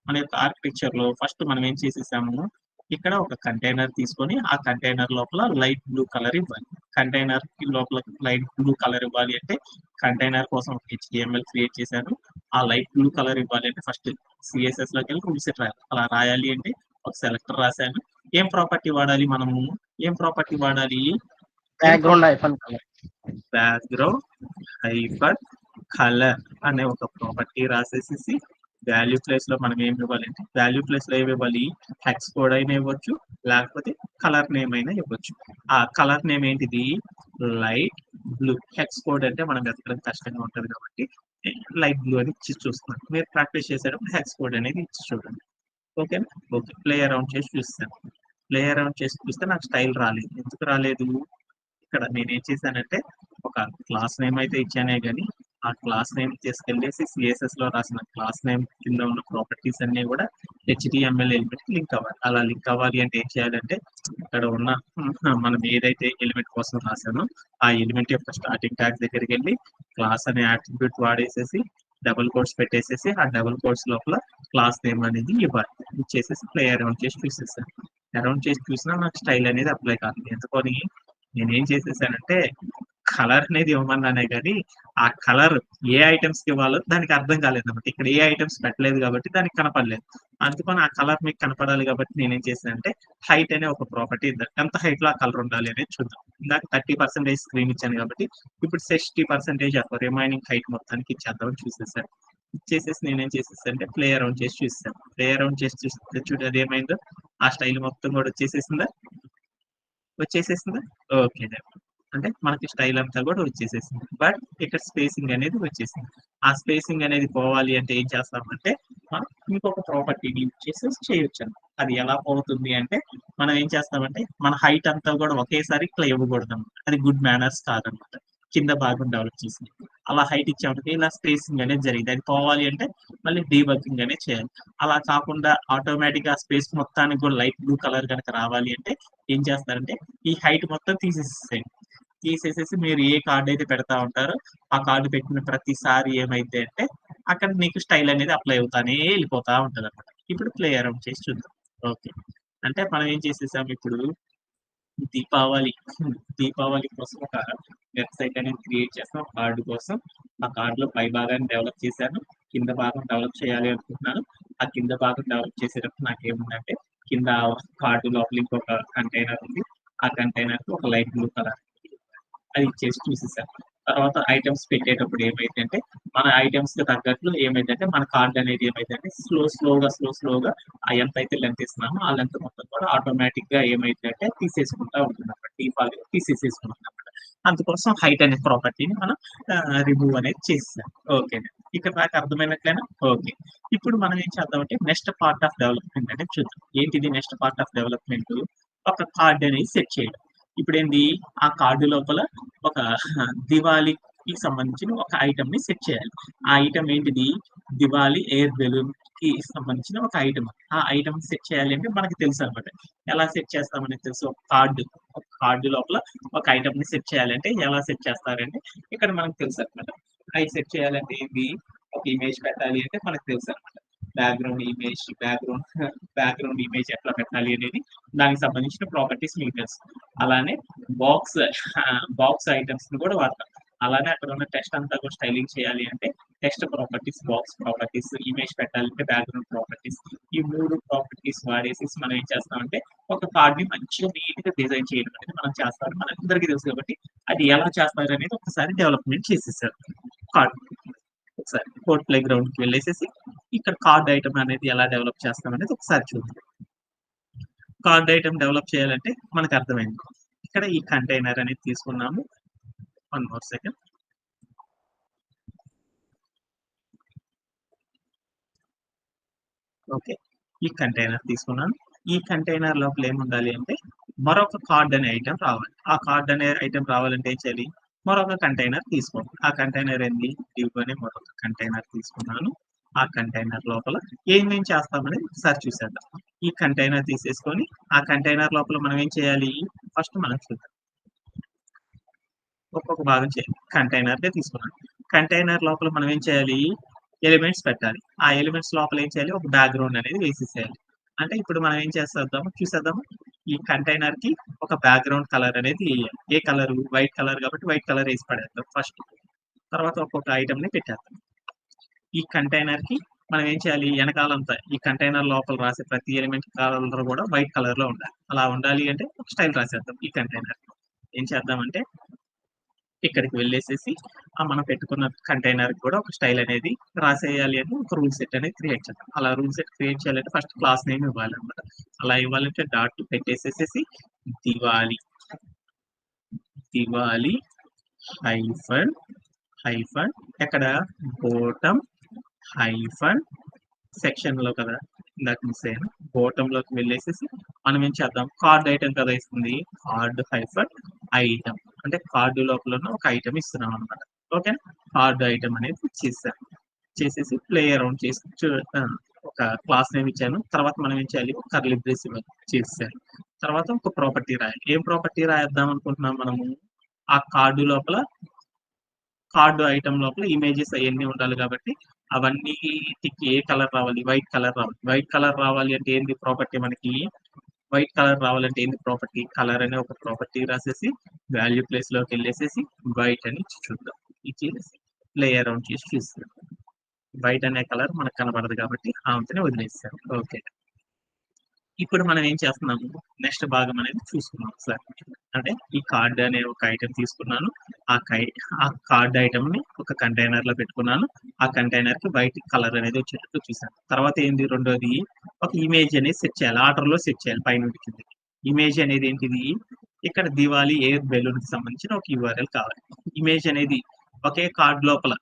మన యొక్క ఆర్కిటెక్చర్ లో ఫస్ట్ మనం ఏం చేసేసాము? ఇక్కడ ఒక కంటైనర్ తీసుకొని ఆ కంటైనర్ లోపల లైట్ బ్లూ కలర్ ఇవ్వాలి. కంటైనర్ లోపల లైట్ బ్లూ కలర్ ఇవ్వాలి అంటే కంటైనర్ కోసం HTML క్రియేట్ చేశాను. ఆ లైట్ బ్లూ కలర్ ఇవ్వాలి అంటే ఫస్ట్ సిఎస్ఎస్ లోకి వెళ్ళి రూల్ సెట్ రాయాలి. అలా రాయాలి అంటే ఒక సెలెక్టర్ రాశాను. ఏం ప్రాపర్టీ వాడాలి మనము? ఏం ప్రాపర్టీ వాడాలి? Background hyphen colour. Background heifer colour అనే ఒక ప్రాపర్టీ రాసేసేసి వాల్యూ ప్లేస్ లో మనం ఏమి ఇవ్వాలంటే వాల్యూ ప్లేస్ లో ఏమి ఇవ్వాలి? హెక్స్ కోడ్ అయినా ఇవ్వచ్చు, లేకపోతే కలర్ నేమ్ అయినా ఇవ్వచ్చు. ఆ కలర్ నేమ్ ఏంటిది? Light blue. హెక్స్ కోడ్ అంటే మనం వెతకడం కష్టంగా ఉంటుంది కాబట్టి లైట్ బ్లూ అని ఇచ్చి చూస్తున్నాం. మీరు ప్రాక్టీస్ చేసేటప్పుడు హెక్స్ కోడ్ అనేది ఇచ్చి చూడండి. ఓకేనా? ఓకే. ప్లే అరౌండ్ చేసి చూస్తాను. ప్లే అరౌండ్ చేసి చూస్తే నాకు స్టైల్ రాలేదు. ఎందుకు రాలేదు? ఇక్కడ నేనేం చేశానంటే ఒక క్లాస్ నేమ్ అయితే ఇచ్చానే కానీ ఆ క్లాస్ నేమ్ తీసుకెళ్ళేసి సిఎస్ఎస్ లో రాసిన క్లాస్ నేమ్ కింద ఉన్న ప్రాపర్టీస్ అన్ని కూడా హెచ్టిఎంఎల్ ఎలిమెంట్ లింక్ అవ్వాలి. అలా లింక్ అవ్వాలి అంటే ఏం చేయాలంటే ఇక్కడ ఉన్న మనం ఏదైతే ఎలిమెంట్ కోసం రాసామో ఆ ఎలిమెంట్ యొక్క స్టార్టింగ్ ట్యాగ్ దగ్గరికి వెళ్ళి క్లాస్ అనే యాట్రిబ్యూట్ వాడేసేసి డబుల్ కోట్స్ పెట్టేసేసి ఆ డబుల్ కోట్స్ లోపల క్లాస్ నేమ్ అనేది ఇవ్వాలి. ఇచ్చేసేసి ప్లే అరౌండ్ చేసి చూసేసాను. అరౌండ్ చేసి చూసినా నాకు స్టైల్ అనేది అప్లై కాదు. ఎందుకని నేనేం చేసేసానంటే కలర్ అనేది ఇవ్వమన్నానే కానీ ఆ కలర్ ఏ ఐటమ్స్ కి ఇవ్వాలో దానికి అర్థం కాలేదన్నమాట. ఇక్కడ ఏ ఐటమ్స్ పెట్టలేదు కాబట్టి దానికి కనపడలేదు. అందుకని ఆ కలర్ మీకు కనపడాలి కాబట్టి నేనేం చేశానంటే హైట్ అనే ఒక ప్రాపర్టీ ఎంత హైట్ లో ఆ కలర్ ఉండాలి అనేది చూద్దాం. ఇందాక 30% స్క్రీన్ ఇచ్చాను కాబట్టి ఇప్పుడు 60% రిమైనింగ్ హైట్ మొత్తానికి ఇచ్చేద్దామని చూసేసాను. ఇచ్చేసేసి నేనేం చేసేసాను అంటే ప్లే అరౌండ్ చేసి చూసేసాను. ప్లే అరౌండ్ చేసి చూస్తే చూడు అది ఏమైందో ఆ స్టైల్ మొత్తం కూడా వచ్చేసేసిందా? ఓకే. అంటే మనకి స్టైల్ అంతా కూడా వచ్చేసేసింది. బట్ ఇక్కడ స్పేసింగ్ అనేది వచ్చేసింది. ఆ స్పేసింగ్ అనేది పోవాలి అంటే ఏం చేస్తామంటే మనం ఇంకొక ప్రాపర్టీని యూజ్ చేసేసి చేయొచ్చు. అది ఎలా పోతుంది అంటే మనం ఏం చేస్తామంటే మన హైట్ అంతా కూడా ఒకేసారి ఇట్లా ఇవ్వకూడదు. అది గుడ్ మేనర్స్ కాదనమాట. కింద భాగం డెవలప్ చేసింది. అలా హైట్ ఇచ్చామంటే ఇలా స్పేసింగ్ అనేది జరిగింది. అది పోవాలి అంటే మళ్ళీ డీబగ్గింగ్ అనేది చేయాలి. అలా కాకుండా ఆటోమేటిక్ గా స్పేస్ మొత్తానికి కూడా లైట్ బ్లూ కలర్ కనుక రావాలి అంటే ఏం చేస్తారంటే ఈ హైట్ మొత్తం తీసేసేయండి. తీసేసేసి మీరు ఏ కార్డ్ అయితే పెడతా ఉంటారో ఆ కార్డు పెట్టిన ప్రతిసారి ఏమైతే అంటే అక్కడ మీకు స్టైల్ అనేది అప్లై అవుతానే వెళ్ళిపోతా ఉంటది అనమాట. ఇప్పుడు ప్లే అరౌండ్ చేసి చూద్దాం. ఓకే. అంటే మనం ఏం చేసేసాం ఇప్పుడు దీపావళి దీపావళి కోసం ఒక వెబ్సైట్ అనేది క్రియేట్ చేస్తాం కార్డు కోసం. ఆ కార్డులో పై భాగాన్ని డెవలప్ చేశాను. కింద భాగం డెవలప్ చేయాలి అనుకుంటున్నాను. ఆ కింద భాగం డెవలప్ చేసేటప్పుడు నాకేముందంటే కింద కార్డు లోపల ఇంకొక కంటైనర్ ఉంది. ఆ కంటైనర్ కి ఒక లైట్ బ్లూ కలర్ అది ఇచ్చేసి చూసేసాను. తర్వాత ఐటమ్స్ పెట్టేటప్పుడు ఏమైందంటే మన ఐటమ్స్ కి తగ్గట్లు ఏమైందంటే మన కార్డ్ అనేది ఏమైందంటే స్లోగా ఎంతైతే లెంత్ ఇస్తున్నామో ఆ లెంత్ మొత్తం కూడా ఆటోమేటిక్ గా ఏమైందంటే తీసేసుకుంటా ఉంటుంది అనమాట. డిఫాల్ట్ గా తీసేసుకుంటుంది అనమాట. అందుకోసం హైట్ అనే ప్రాపర్టీని మనం రిమూవ్ అనేది చేసేసాం. ఓకే. ఇక్కడ నాకు అర్థమైనట్లేనా? ఓకే. ఇప్పుడు మనం ఏం చేద్దామంటే నెక్స్ట్ పార్ట్ ఆఫ్ డెవలప్మెంట్ అనేది చూద్దాం. ఏంటిది నెక్స్ట్ పార్ట్ ఆఫ్ డెవలప్మెంట్? ఒక కార్డ్ అనేది సెట్ చేయడం. ఇప్పుడు ఏంది ఆ కార్డు లోపల ఒక దివాళీకి సంబంధించిన ఒక ఐటమ్ ని సెట్ చేయాలి. ఆ ఐటమ్ ఏంటిది? దివాళీ ఎయిర్ బెలూన్ కి సంబంధించిన ఒక ఐటమ్. ఆ ఐటమ్ సెట్ చేయాలి అంటే మనకి తెలుసు అనమాట. ఎలా సెట్ చేస్తామనేది తెలుసు. ఒక కార్డు లోపల ఒక ఐటమ్ ని సెట్ చేయాలంటే ఎలా సెట్ చేస్తారంటే ఇక్కడ మనకు తెలుసు అనమాట. అవి సెట్ చేయాలంటే ఏంది? ఒక ఇమేజ్ పెట్టాలి అంటే మనకు తెలుసు అనమాట. బ్యాక్గ్రౌండ్ ఇమేజ్ ఎట్లా పెట్టాలి అనేది దానికి సంబంధించిన ప్రాపర్టీస్ మీకు తెలుసు. అలానే బాక్స్ ఐటమ్స్ ని కూడా వాడతాం. అలానే అక్కడ ఉన్న టెక్స్ట్ అంతా కూడా స్టైలింగ్ చేయాలి అంటే text properties, box properties, image పెట్టాలంటే బ్యాక్గ్రౌండ్ ప్రాపర్టీస్. ఈ 3 ప్రాపర్టీస్ వాడేసేసి మనం ఏం చేస్తామంటే ఒక కార్డ్ ని మంచిగా నీట్ గా డిజైన్ చేయడం అనేది మనం చేస్తాం. మనందరికీ తెలుసు కాబట్టి అది ఎలా చేస్తారు అనేది ఒకసారి డెవలప్మెంట్ చేసేసారు. కార్డ్ ఒకసారి కోడ్ ప్లే గ్రౌండ్ కి వెళ్ళేసేసి ఇక్కడ కార్డ్ ఐటమ్ అనేది ఎలా డెవలప్ చేస్తాం అనేది ఒకసారి చూద్దాం. కార్డ్ ఐటమ్ డెవలప్ చేయాలంటే మనకు అర్థమైంది. ఇక్కడ ఈ కంటైనర్ అనేది తీసుకున్నాము. 1 more second. ఓకే. ఈ కంటైనర్ తీసుకున్నాను. ఈ కంటైనర్ లోపల ఏముండాలి అంటే మరొక కార్డ్ అనే ఐటమ్ రావాలి. ఆ కార్డ్ అనే ఐటమ్ రావాలంటే ఏం చేయాలి? మరొక కంటైనర్ తీసుకోండి. ఆ కంటైనర్ ఏంది? డివ్ అనే మరొక కంటైనర్ తీసుకున్నాను. ఆ కంటైనర్ లోపల ఏమేం చేస్తామనేది ఒకసారి చూసేద్దాం. ఈ కంటైనర్ తీసేసుకొని ఆ కంటైనర్ లోపల మనం ఏం చేయాలి? ఫస్ట్ మనం చూద్దాం. ఒక్కొక్క భాగం చేయాలి. కంటైనర్ తీసుకున్నాను. కంటైనర్ లోపల మనం ఏం చేయాలి? ఎలిమెంట్స్ పెట్టాలి. ఆ ఎలిమెంట్స్ లోపల ఏం చేయాలి? ఒక బ్యాక్గ్రౌండ్ అనేది వేసేసేయాలి. అంటే ఇప్పుడు మనం ఏం చూసేద్దాము. ఈ కంటైనర్ కి ఒక బ్యాక్గ్రౌండ్ కలర్ అనేది వేయాలి. ఏ కలర్? వైట్ కలర్ కాబట్టి వైట్ కలర్ వేసి పడేద్దాం ఫస్ట్. తర్వాత ఒక్కొక్క ఐటమ్ ని పెట్టేద్దాం. ఈ కంటైనర్ కి మనం ఏం చేయాలి? వెనకాలంతా ఈ కంటైనర్ లోపల రాసే ప్రతి ఎలిమెంట్ కలర్ కూడా వైట్ కలర్ లో ఉండాలి. అలా ఉండాలి అంటే ఒక స్టైల్ రాసేద్దాం. ఈ కంటైనర్ ఏం చేద్దామంటే ఇక్కడికి వెళ్ళేసేసి మనం పెట్టుకున్న కంటైనర్ కూడా ఒక స్టైల్ అనేది రాసేయాలి అని ఒక రూల్ సెట్ అనేది క్రియేట్ చేద్దాం. అలా రూల్ సెట్ క్రియేట్ చేయాలంటే ఫస్ట్ క్లాస్ నేమ్ ఇవ్వాలి అనమాట. అలా ఇవ్వాలంటే డాట్ పెట్టేసేసి దివాళీ హైఫన్ ఎక్కడ బోటం హైఫన్ సెక్షన్ లో కదా ఇందాక మిస్ అయ్యాను. బోటం లోకి వెళ్ళేసేసి మనం ఏం చేద్దాం? కార్డ్ ఐటమ్ కదా ఇస్తుంది. కార్డ్ హైఫన్ ఐటమ్ అంటే కార్డు లోపల ఒక ఐటమ్ ఇస్తున్నాం అనమాట. ఓకేనా. కార్డ్ ఐటమ్ అనేది చేసేసి ప్లే అరౌండ్ చేసి ఒక క్లాస్ నేమ్ ఇచ్చాను. తర్వాత మనం ఏం చేయాలి, ఒక కర్లీ బ్రేస్ చేసేయాలి. తర్వాత ఒక ప్రాపర్టీ రాయాలి. ఏం ప్రాపర్టీ రాద్దాం అనుకుంటున్నాం మనము, ఆ కార్డు లోపల కార్డు ఐటమ్ లోపల ఇమేజెస్ అవన్నీ ఉండాలి కాబట్టి అవన్నీటికి ఏ కలర్ రావాలి, వైట్ కలర్ రావాలి. వైట్ కలర్ రావాలి అంటే ఏంది ప్రాపర్టీ మనకి, వైట్ కలర్ రావాలంటే ఏంది ప్రాపర్టీ, కలర్ అనే ఒక ప్రాపర్టీ రాసేసి వాల్యూ ప్లేస్ లోకి వెళ్ళేసేసి వైట్ అని చూద్దాం. ఇచ్చేసి ప్లే అరౌండ్ చేసి చూస్తాం. వైట్ అనే కలర్ మనకు కనబడదు కాబట్టి ఆమెతోనే వదిలేస్తాం. ఓకే. ఇప్పుడు మనం ఏం చేస్తున్నాము, నెక్స్ట్ భాగం అనేది చూసుకున్నాం సార్. అంటే ఈ కార్డ్ అనే ఒక ఐటెం తీసుకున్నాను. ఆ కార్డ్ ఐటమ్ ని ఒక కంటైనర్ లో పెట్టుకున్నాను. ఆ కంటైనర్ కి వైట్ కలర్ అనేది వచ్చేటట్టు చూసాను. తర్వాత ఏంది, రెండోది ఒక ఇమేజ్ అనేది సెట్ చేయాలి. ఆర్డర్ లో సెట్ చేయాలి పైన కిందకి. ఇమేజ్ అనేది ఏంటిది, ఇక్కడ దివాలి ఎయిర్ బెలూన్ కి సంబంధించిన ఒక URL కావాలి. ఇమేజ్ అనేది ఒకే కార్డ్ లోపల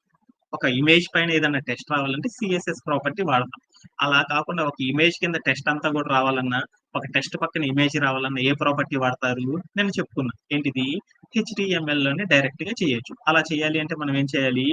ఒక ఇమేజ్ పైన ఏదైనా టెస్ట్ రావాలంటే సిఎస్ఎస్ ప్రాపర్టీ వాడతాం. అలా కాకుండా ఒక ఇమేజ్ కింద టెస్ట్ అంతా కూడా రావాలన్నా, ఒక టెస్ట్ పక్కన ఇమేజ్ రావాలన్నా ఏ ప్రాపర్టీ వాడతారు, నేను చెప్పుకున్నా. ఏంటిది, HTML లోనే డైరెక్ట్ గా చేయొచ్చు. అలా చేయాలి అంటే మనం ఏం చేయాలి,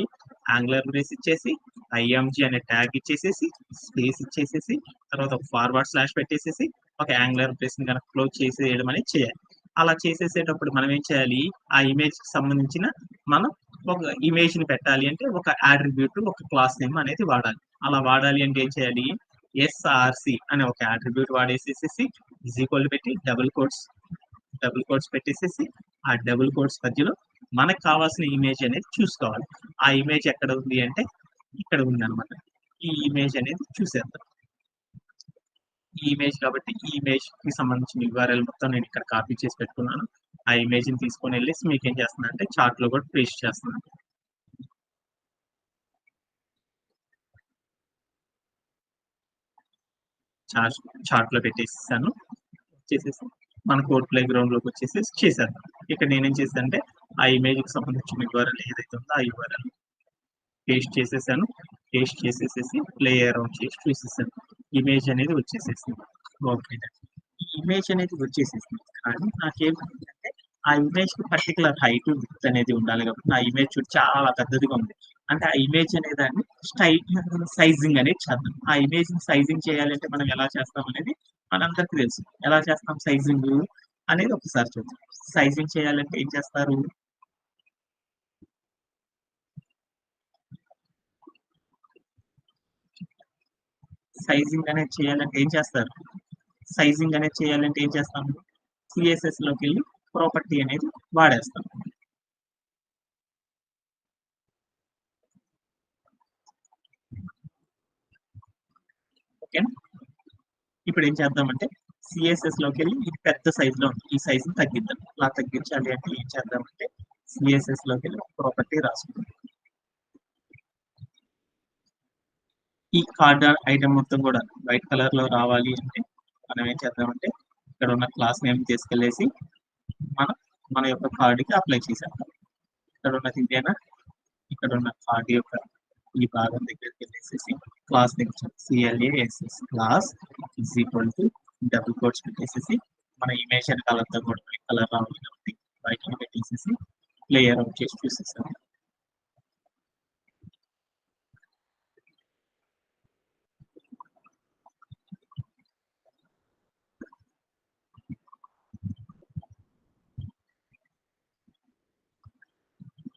ఆంగులర్ బ్రేస్ ఇచ్చేసి IMG అనే ట్యాగ్ ఇచ్చేసేసి స్పేస్ ఇచ్చేసేసి తర్వాత ఒక ఫార్వర్డ్ స్లాష్ పెట్టేసేసి ఒక ఆంగులర్ బ్రేస్ ని కనుక క్లోజ్ చేసేయడం అనేది చేయాలి. అలా చేసేసేటప్పుడు మనం ఏం చేయాలి, ఆ ఇమేజ్ కి సంబంధించిన మనం ఒక ఇమేజ్ ని పెట్టాలి అంటే ఒక అట్రిబ్యూట్, ఒక క్లాస్ నేమ్ అనేది వాడాలి. అలా వాడాలి అంటే ఏం చేయాలి, SRC అనే ఒక అట్రిబ్యూట్ వాడేసేసి ఈక్వల్ పెట్టి డబుల్ కోట్స్ పెట్టేసేసి ఆ డబుల్ కోట్స్ మధ్యలో మనకు కావాల్సిన ఇమేజ్ అనేది చూసుకోవాలి. ఆ ఇమేజ్ ఎక్కడ ఉంది అంటే ఇక్కడ ఉంది అనమాట. ఈ ఇమేజ్ అనేది చూసేద్దాం. ఈ ఇమేజ్ కాబట్టి ఈ ఇమేజ్ కి సంబంధించిన URL మొత్తం నేను ఇక్కడ కాపీ చేసి పెట్టుకున్నాను. ఆ ఇమేజ్ ని తీసుకొని వెళ్ళేసి మీకు ఏం చేస్తున్నా అంటే చార్ట్ లో కూడా పేస్ట్ చేస్తున్నాను. చార్ట్ లో పెట్టేసాను. చేసేసి మన కోడ్ ప్లే గ్రౌండ్ లోకి వచ్చేసి చేసేద్దాం. ఇక్కడ నేనేం చేశానంటే ఆ ఇమేజ్ కి సంబంధించిన URL ఏదైతే ఉందో ఆ URL పేస్ట్ చేసేసాను. పేస్ట్ చేసేసేసి ప్లే అరౌండ్ చేసి చూసేసాను. ఇమేజ్ అనేది వచ్చేసేసింది. ఓకే. ఈ ఇమేజ్ అనేది వచ్చేసేసింది. కానీ నాకేంటంటే ఆ ఇమేజ్ కి పర్టికులర్ హైట్ విడ్త్ అనేది ఉండాలి కాబట్టి నా ఇమేజ్ చూడు చాలా పెద్దదిగా ఉంది. అంటే ఆ ఇమేజ్ అనే దాన్ని సైజింగ్ అనేది చేద్దాం. ఆ ఇమేజ్ ని సైజింగ్ చేయాలంటే మనం ఎలా చేస్తాం అనేది మనందరికీ తెలుసు. ఎలా చేస్తాం సైజింగ్ అనేది ఒకసారి చూద్దాం. సైజింగ్ చేయాలంటే ఏం చేస్తారు, సైజింగ్ అనేది చేయాలంటే ఏం చేస్తారు, సైజింగ్ అనేది చేయాలంటే ఏం చేస్తాము, సిఎస్ఎస్ లోకి వెళ్ళి ప్రాపర్టీ అనేది వాడేస్తాం. ఓకేనా. ఇప్పుడు ఏం చేద్దామంటే సిఎస్ఎస్ లోకి వెళ్ళి ఇది పెద్ద సైజ్ లో ఉంది, ఈ సైజ్ ని తగ్గిద్దాం. అలా తగ్గించాలి అంటే ఏం చేద్దామంటే సిఎస్ఎస్ లోకి వెళ్ళి ప్రాపర్టీ రాసుకుందాం. ఈ కార్డ్ ఐటమ్ మొత్తం కూడా వైట్ కలర్ లో రావాలి అంటే మనం ఏం చేద్దామంటే ఇక్కడ ఉన్న క్లాస్ నేమ్ తీసుకెళ్లేసి మనం మన యొక్క కార్డ్ కి అప్లై చేసేద్దాం. ఇక్కడ ఉన్నది ఇదేనా, ఇక్కడ ఉన్న కార్డ్ యొక్క ఈ భాగం దగ్గరికి వెళ్ళేసేసి class name CLASS class is equal to double quotes పెట్టేసేసి మన ఇమేజ్ కలర్తో కూడా వైట్ కలర్ రావాలి కాబట్టి వైట్ పెట్టేసేసి ప్లే అరౌండ్ చేసి చూసేసాం.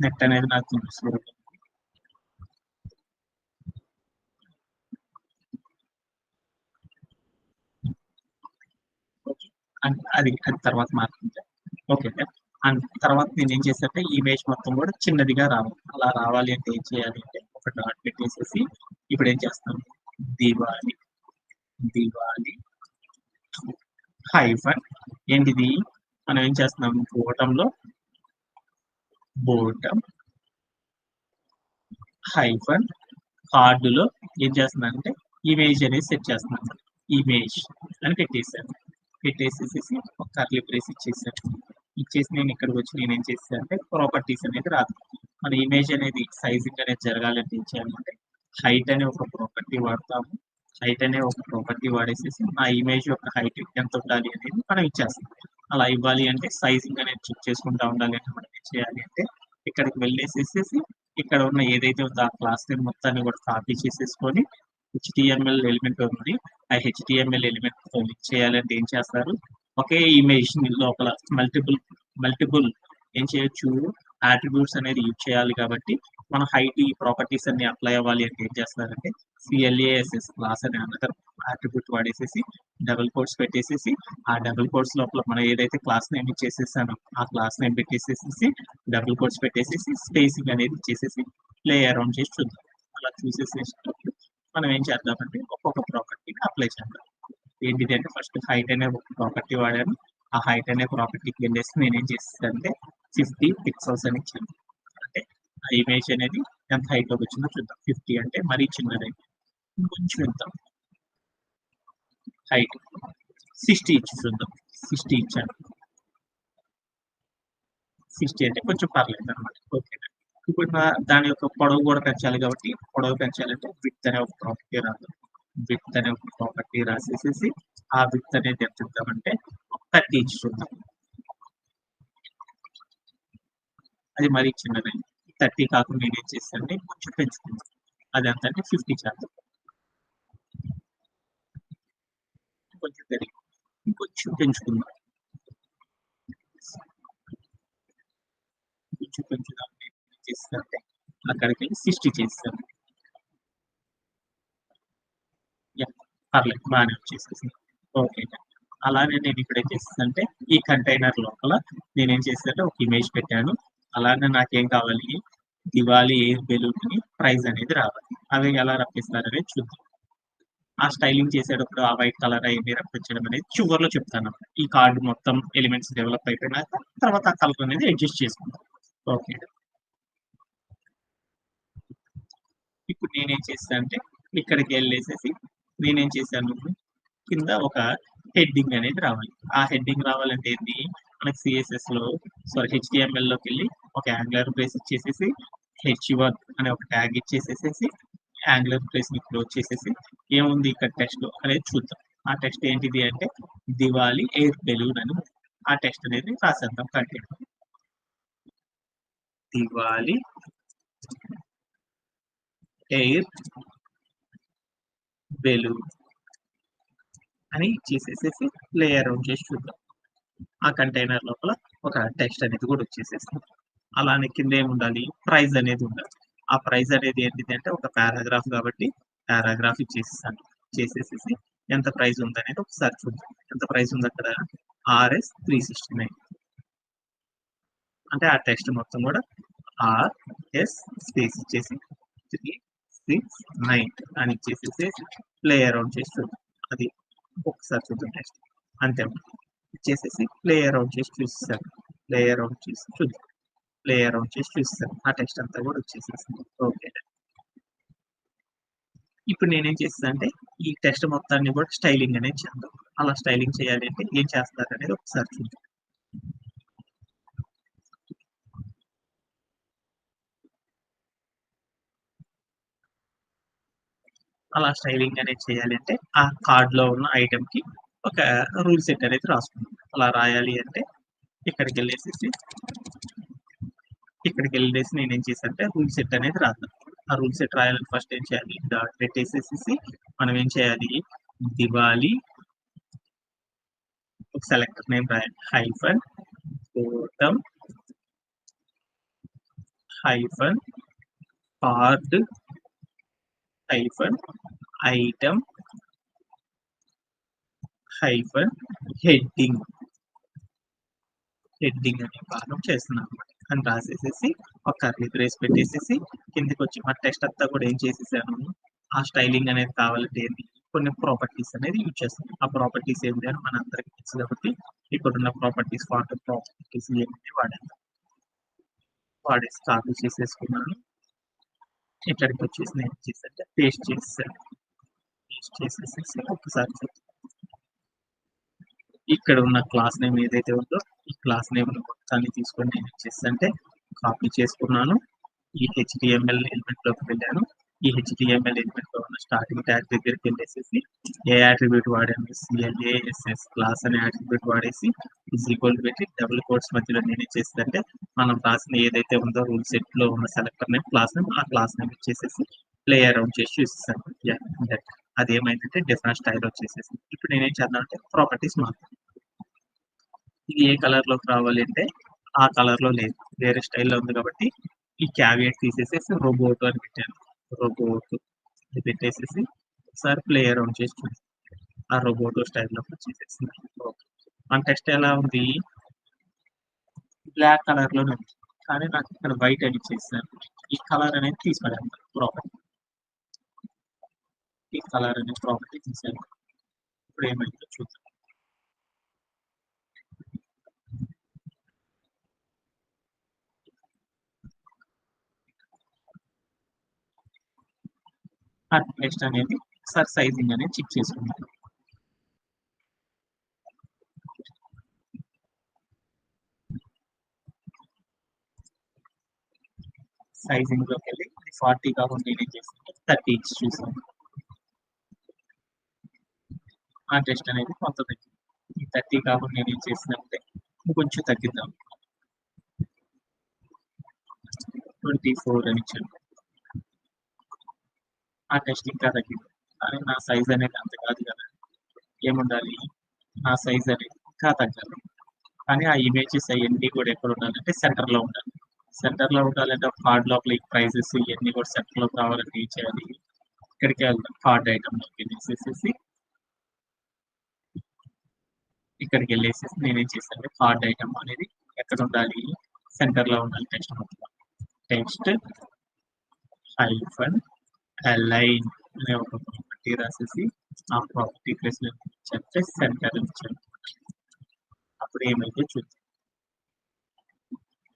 నెట్ అనేది నాకు చూపిస్తుంది. అది తర్వాత మాట్లాడుతుంది. Okay sir. అండ్ తర్వాత నేను ఏం చేశానంటే ఇమేజ్ మొత్తం కూడా చిన్నదిగా రావాలి. అలా రావాలి అంటే ఏం చేయాలి అంటే ఒక డాట్ పెట్టేసేసి ఇప్పుడు ఏం చేస్తాం, దివాలి హైఫన్ ఏంటిది, మనం ఏం చేస్తున్నాం బోటం హైఫన్ కార్డులో ఏం చేస్తున్నాను అంటే ఇమేజ్ అనేది సెట్ చేస్తున్నాను. ఇమేజ్ అని పెట్టేసేసి ఒక కర్లీ బ్రేస్ ఇచ్చేసి నేను ఇక్కడికి వచ్చి నేను ఏం చేస్తాను అంటే ప్రాపర్టీస్ అనేది రాదు. మన ఇమేజ్ అనేది సైజింగ్ అనేది జరగాలంటే ఏం చేయాలంటే హైట్ అనే ఒక ప్రాపర్టీ వాడతాము. హైట్ అనే ఒక ప్రాపర్టీ వాడేసేసి ఆ ఇమేజ్ యొక్క హైట్ ఎంత ఉండాలి అనేది మనం ఇచ్చేస్తాం. అలా ఇవ్వాలి అంటే సైజింగ్ అనేది చెక్ చేసుకుంటా ఉండాలి అంటే మనం ఏం చేయాలి అంటే ఇక్కడికి వెళ్ళేసేసి ఇక్కడ ఉన్న ఏదైతే ఉందో ఆ క్లాస్ నేమ్ మొత్తాన్ని కూడా కాపీ చేసేసుకొని హెచ్టిఎంఎల్ ఎలిమెంట్ ఉంది. ఆ హెచ్టిఎంఎల్ ఎలిమెంట్ తో లింక్ చేయాలంటే ఏం చేస్తారు, ఒకే ఇమేజ్ లోపల మల్టిపుల్ ఏం చేయొచ్చు, అట్రిబ్యూట్స్ అనేది యూజ్ చేయాలి. కాబట్టి మన హైట్ ప్రాపర్టీస్ అన్ని అప్లై అవ్వాలి అంటే ఏం చేస్తారంటే CLASS క్లాస్ అనే అనదర్ అట్రిబ్యూట్ వాడేసేసి డబుల్ కోట్స్ పెట్టేసేసి ఆ డబుల్ కోట్స్ లోపల మనం ఏదైతే క్లాస్ నేమ్ ఇచ్చేసేసానో ఆ క్లాస్ నేమ్ పెట్టేసేసి డబుల్ కోట్స్ పెట్టేసేసి స్పేసింగ్ అనేది ఇచ్చేసేసి ప్లే అరౌండ్ చేసి చూద్దాం. అలా చూసేసేటప్పుడు మనం ఏం చేద్దామంటే ఒక్కొక్క ప్రాపర్టీని అప్లై చేద్దాం. ఏంటిది అంటే ఫస్ట్ హైట్ అనే ఒక ప్రాపర్టీ వాడాను. ఆ హైట్ అనే ప్రాపర్టీకి వెళ్ళేసి నేనేం చేస్తానంటే 50 పిక్సెల్స్ అని ఇచ్చాను. అంటే ఆ ఇమేజ్ అనేది ఎంత హైట్ లోకి వచ్చిందో చూద్దాం. 50 అంటే మరీ చిన్నది, కొంచెం ఎంత హైట్ 60 ఇచ్చి చూద్దాం. 60 ఇచ్చాను. 60 అంటే కొంచెం పర్లేదు అనమాట. ఓకే, ఇప్పుడు దాని యొక్క పొడవు కూడా పెంచాలి. కాబట్టి పొడవు పెంచాలంటే విడ్త్ అనే ఒక ప్రాపర్టీ రాదు. విడ్త్ అనే ఒక ప్రాపర్టీ రాసేసేసి ఆ విడ్త్ అనేది ఎంత ఇద్దామంటే 30 ఇచ్చి చూద్దాం. అది మరీ చిన్నది, 30 కాకుండా నేనేం చేస్తానంటే కొంచెం పెంచుకుందాం. అది ఎంత అంటే 50 చేద్దాం. కొంచెం పెరిగి ఇంకొంచెం పెంచుకుందాం. కొంచెం పెంచుదాం. ఏం చేస్తానంటే అక్కడికి 60 చేస్తాను. పర్లేదు, బాగానే వచ్చేసేసింది. ఓకే, అలానే నేను ఇక్కడ ఏం చేస్తానంటే ఈ కంటైనర్ లోపల నేనేం చేస్తానంటే ఒక ఇమేజ్ పెట్టాను. అలానే నాకేం కావాలి, దివాళీ ఎయిర్ బెలూన్ ప్రైజ్ అనేది రావాలి. అవి ఎలా రప్పిస్తారనేది చూద్దాం. ఆ స్టైలింగ్ చేసేటప్పుడు ఆ వైట్ కలర్ అవి రప్పించడం అనేది చివరిలో చెప్తాను. ఈ కార్డు మొత్తం ఎలిమెంట్స్ డెవలప్ అయిపోయినాక తర్వాత ఆ కలర్ అనేది అడ్జస్ట్ చేసుకుంటాం. ఓకే, ఇప్పుడు నేనేం చేస్తానంటే ఇక్కడికి వెళ్ళేసేసి నేనేం చేశాను, కింద ఒక హెడ్డింగ్ అనేది రావాలి. ఆ హెడ్డింగ్ రావాలంటే ఏంటి, మనకి HTML లోకి వెళ్ళి ఒక యాంగులర్ బ్రేస్ ఇచ్చేసేసి H1 అనే ఒక ట్యాగ్ ఇచ్చేసేసి యాంగులర్ బ్రేస్ ని క్లోజ్ చేసేసి ఏముంది ఇక్కడ టెక్స్ట్ అనేది చూద్దాం. ఆ టెక్స్ట్ ఏంటిది అంటే దివాళీ ఎయిర్ బెలూన్ అని ఆ టెక్స్ట్ అనేది రాసేద్దాం. కంటెంట్ దివాళీ ఎయిర్ బెలూన్ అని ఇచ్చేసేసి ప్లే అరౌండ్ చేసి చూద్దాం. ఆ కంటైనర్ లోపల ఒక టెక్స్ట్ అనేది కూడా వచ్చేసేస్తుంది. అలానే కింద ఏముండాలి, ప్రైజ్ అనేది ఉండాలి. ఆ ప్రైజ్ అనేది ఏంటిది అంటే ఒక పారాగ్రాఫ్ కాబట్టి పారాగ్రాఫ్ ఇచ్చేసేసాను. చేసేసేసి ఎంత ప్రైజ్ ఉందనేది ఒకసారి చూద్దాం. ఎంత ప్రైజ్ ఉంది అక్కడ, RS 369. అంటే ఆ టెక్స్ట్ మొత్తం కూడా RS స్పేస్ ఇచ్చేసి 369 అని ఇచ్చేసేసి ప్లే అరౌండ్ చేసి చూద్దాం. అది ఒకసారి చూద్దాం టెక్స్ట్. అంతే ఇచ్చేసేసి ప్లే అరౌండ్ చేసి చూసేసాను. ప్లే అరౌండ్ చేసి చూద్దాం. ప్లే అరౌండ్ చేసి చూస్తాను. ఆ టెక్స్ట్ అంతా కూడా వచ్చేసేసింది. ఓకే, ఇప్పుడు నేనేం చేస్తానంటే ఈ టెక్స్ట్ మొత్తాన్ని కూడా స్టైలింగ్ అనేది చేద్దాం. అలా స్టైలింగ్ చేయాలి అంటే ఏం చేస్తారు అనేది ఒకసారి చూద్దాం. అలా స్టైలింగ్ అనేది చేయాలి అంటే ఆ కార్డ్ లో ఉన్న ఐటమ్ కి ఒక రూల్ సెట్ అనేది రాసుకుందాం. అలా రాయాలి అంటే ఇక్కడికి వెళ్ళేసి నేనేం చేశానంటే రూల్ సెట్ అనేది రాద్దాం. ఆ రూల్ సెట్ రాయాలని ఫస్ట్ ఏం చేయాలి, డాట్ పెట్టేసేసి మనం ఏం చేయాలి, దివాళీ ఒక సెలెక్టర్ నేమ్ రాయాలి, hyphen bottom hyphen card hyphen item hyphen heading అనే భాగం చేస్తున్నాం అని రాసేసేసి ఒక కర్లీ బ్రేస్ పెట్టేసేసి కిందకి వచ్చి మన టెక్స్ట్ అంతా కూడా ఏం చేసేసాను, ఆ స్టైలింగ్ అనేది కావాలంటే కొన్ని ప్రాపర్టీస్ అనేది యూజ్ చేస్తాం. ఆ ప్రాపర్టీస్ ఏంటి అని మన అందరికి తెలుసు కాబట్టి ఇక్కడ ఉన్న ప్రాపర్టీస్ ఏమి వాడేసి కాపీ చేసేసుకున్నాను. ఇక్కడికి వచ్చేసి నేను చేసేస్తే పేస్ట్ చేసేసాను. పేస్ట్ చేసేసి ఒకసారి ఇక్కడ ఉన్న క్లాస్ నేమ్ ఏదైతే ఉందో ఈ క్లాస్ నేమ్ మొత్తాన్ని తీసుకొని నేను చేస్తానంటే కాపీ చేసుకున్నాను. ఈ HTML ఎలిమెంట్ లోకి వెళ్ళాను. ఈ హెచ్టిఎంఎల్ ఎలిమెంట్ లో ఉన్న స్టార్టింగ్ ట్యాగ్ దగ్గరికి వెళ్ళేసేసి ఏ యాట్రిబ్యూట్ వాడాము, సిఎల్ఏఎస్ఎస్ క్లాస్ అనే యాట్రిబ్యూట్ వాడేసి ఈజ్ ఈక్వల్ పెట్టి డబుల్ కోట్స్ మధ్యలో నేను ఏం చేస్తానంటే మనం రాసిన ఏదైతే ఉందో రూల్ సెట్ లో ఉన్న సెలెక్టర్ నేమ్ క్లాస్ నేమ్ ఆ క్లాస్ నేమ్ ఇచ్చేసేసి ప్లే అరౌండ్ చేసి చూపిస్తాను. అది ఏమైందంటే డిఫరెంట్ స్టైల్ వచ్చేసేసి ఇప్పుడు నేనేం చేద్దాం అంటే ప్రాపర్టీస్ మాత్రం ఇది ఏ కలర్ లోకి రావాలి అంటే ఆ కలర్ లో లేదు, వేరే స్టైల్లో ఉంది కాబట్టి ఈ క్యావియట్ తీసేసేసి రోబోట్ అని పెట్టాను. రోబోట్ ఇది పెట్టేసేసి ఒకసారి ప్లే అరౌండ్ చేసి చూడండి. ఆ రోబోట్ స్టైల్లోకి వచ్చేసేసింది. మన టెక్స్ట్ ఎలా ఉంది, బ్లాక్ కలర్ లోనే ఉంది, కానీ నాకు ఇక్కడ వైట్ అని ఇచ్చేసాను. ఈ కలర్ అనేది తీసుకోవాలి ప్రాపర్టీ, ఈ కలర్ అనే ప్రాపర్టీ తీసాను. ఇప్పుడు ఏమైందో చూద్దాం. ఆ టెక్స్ట్ అనేది ఒకసారి సైజింగ్ అనేది చెక్ చేసుకుంటాం. సైజింగ్ లోకి వెళ్ళి 40 కాకుండా నేనేం చేస్తాను 30 ఇచ్చి చూసాను. ఆ టెస్ట్ అనేది కొంత తగ్గింది. ఈ 30 కాకుండా నేను ఏం చేసినంటే ఇంకొంచెం తగ్గిద్దాం, 24 అని ఇచ్చాను. ఆ టెస్ట్ ఇంకా తగ్గింది, కానీ నా సైజ్ అనేది అంత కాదు కదా, ఏముండాలి నా సైజ్ అనేది ఇంకా తగ్గాలి. కానీ ఆ ఇమేజెస్ అవన్నీ కూడా ఎక్కడ ఉండాలంటే సెంటర్ లో ఉండాలి. సెంటర్ లో ఉండాలంటే కార్డ్ లోపల ఈ ప్రైజెస్ ఇవన్నీ కూడా సెంటర్ లో కావాలంటే ఏం చేయాలి, ఇక్కడికి వెళ్దాం కార్డ్ ఐటమ్ లోకి వెళ్ళేసేసి ఇక్కడికి వెళ్ళేసేసి నేనేం చేశాను కార్డ్ ఐటమ్ అనేది ఎక్కడ ఉండాలి, సెంటర్ లో ఉండాలి. టెక్స్ట్ మొత్తం టెక్స్ట్ హైఫన్ అలైన్ అనే ఒక ప్రాపర్టీ రాసేసి ఆ ప్రాపర్టీ ప్లేస్ చెప్తే సెంటర్ ఇచ్చాను. అప్పుడు ఏమైతే చూద్దాం,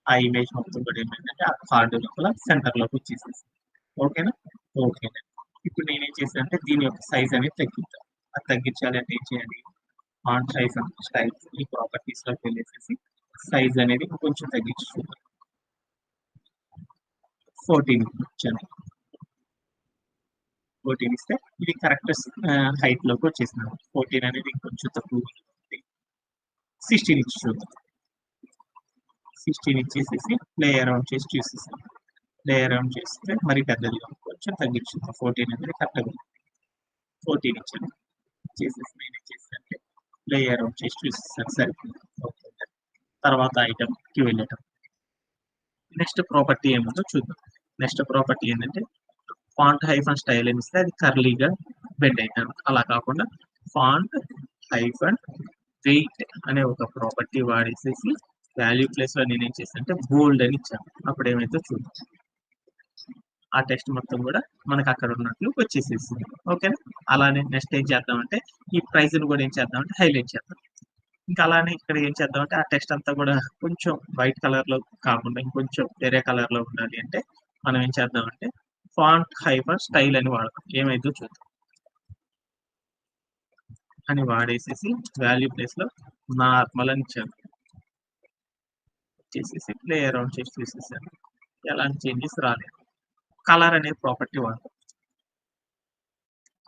ఆ ఇమేజ్ మొత్తం కూడా ఏమైందంటే ఆ కార్డు లోపల సెంటర్ లోకి వచ్చేసేసి ఓకేనా. ఓకేనా, ఇప్పుడు నేనేం చేశానంటే దీని యొక్క సైజ్ అనేది తగ్గిద్దాం. అది తగ్గించాలంటే ఏం చేయాలి, ఆన్ సైజ్ స్టైల్స్ ఈ ప్రాపర్టీస్ లోకి వెళ్ళేసేసి సైజ్ అనేది కొంచెం తగ్గించి చూద్దాం. 14 ఇచ్చాను. 14 ఇస్తే ఇది కరెక్ట్ హైట్ లోకి వచ్చేసినాను. 14 అనేది ఇంకొంచెం తక్కువ 16 ఇచ్చి చూద్దాం. 16 ఇచ్చేసేసి ప్లే అరౌండ్ చేసి చూసేసాం. ప్లే అరౌండ్ చేస్తే మరి పెద్దదిగా కొంచెం తగ్గించుకుందాం. 14 అనేది కరెక్ట్గా 14 ఇచ్చాను. చేసేసి నేను చేస్తానంటే ప్లే అరౌండ్ చేసి చూసేసాను సరిపోయింది. ఓకే, తర్వాత ఐటమ్కి వెళ్ళటం. నెక్స్ట్ ప్రాపర్టీ ఏముందో చూద్దాం. నెక్స్ట్ ప్రాపర్టీ ఏంటంటే ఫాంట్ హైఫన్ స్టైల్ అని ఇస్తే అది కర్లీగా బెండ్ అయినాను. అలా కాకుండా ఫాంట్ హైఫన్ వెయిట్ అనే ఒక ప్రాపర్టీ వాడేసేసి వాల్యూ ప్లేస్ లో నేనేం చేస్తాను అంటే బోల్డ్ అని ఇచ్చాను. అప్పుడు ఏమైతే చూద్దాం, ఆ టెక్స్ట్ మొత్తం కూడా మనకు అక్కడ ఉన్నట్లు వచ్చేసేసింది. ఓకేనా. అలానే నెక్స్ట్ ఏం చేద్దామంటే ఈ ప్రైజ్ కూడా ఏం చేద్దామంటే హైలైట్ చేద్దాం. ఇంకా అలానే ఇక్కడ ఏం చేద్దామంటే ఆ టెక్స్ట్ అంతా కూడా కొంచెం వైట్ కలర్ లో కాకుండా ఇంకొంచెం వేరే కలర్ లో ఉండాలి అంటే మనం ఏం చేద్దామంటే ఫాంట్ హైఫర్ స్టైల్ అని వాడతాం. ఏమైందో చూద్దాం అని వాడేసేసి వాల్యూ ప్లేస్ లో నార్మల్ అని ఇచ్చాను. చేసేసి ప్లే అరౌండ్ చేసి చూసేసాను, ఎలాంటి చేంజెస్ రాలేదు. కలర్ అనే ప్రాపర్టీ వాడతాం.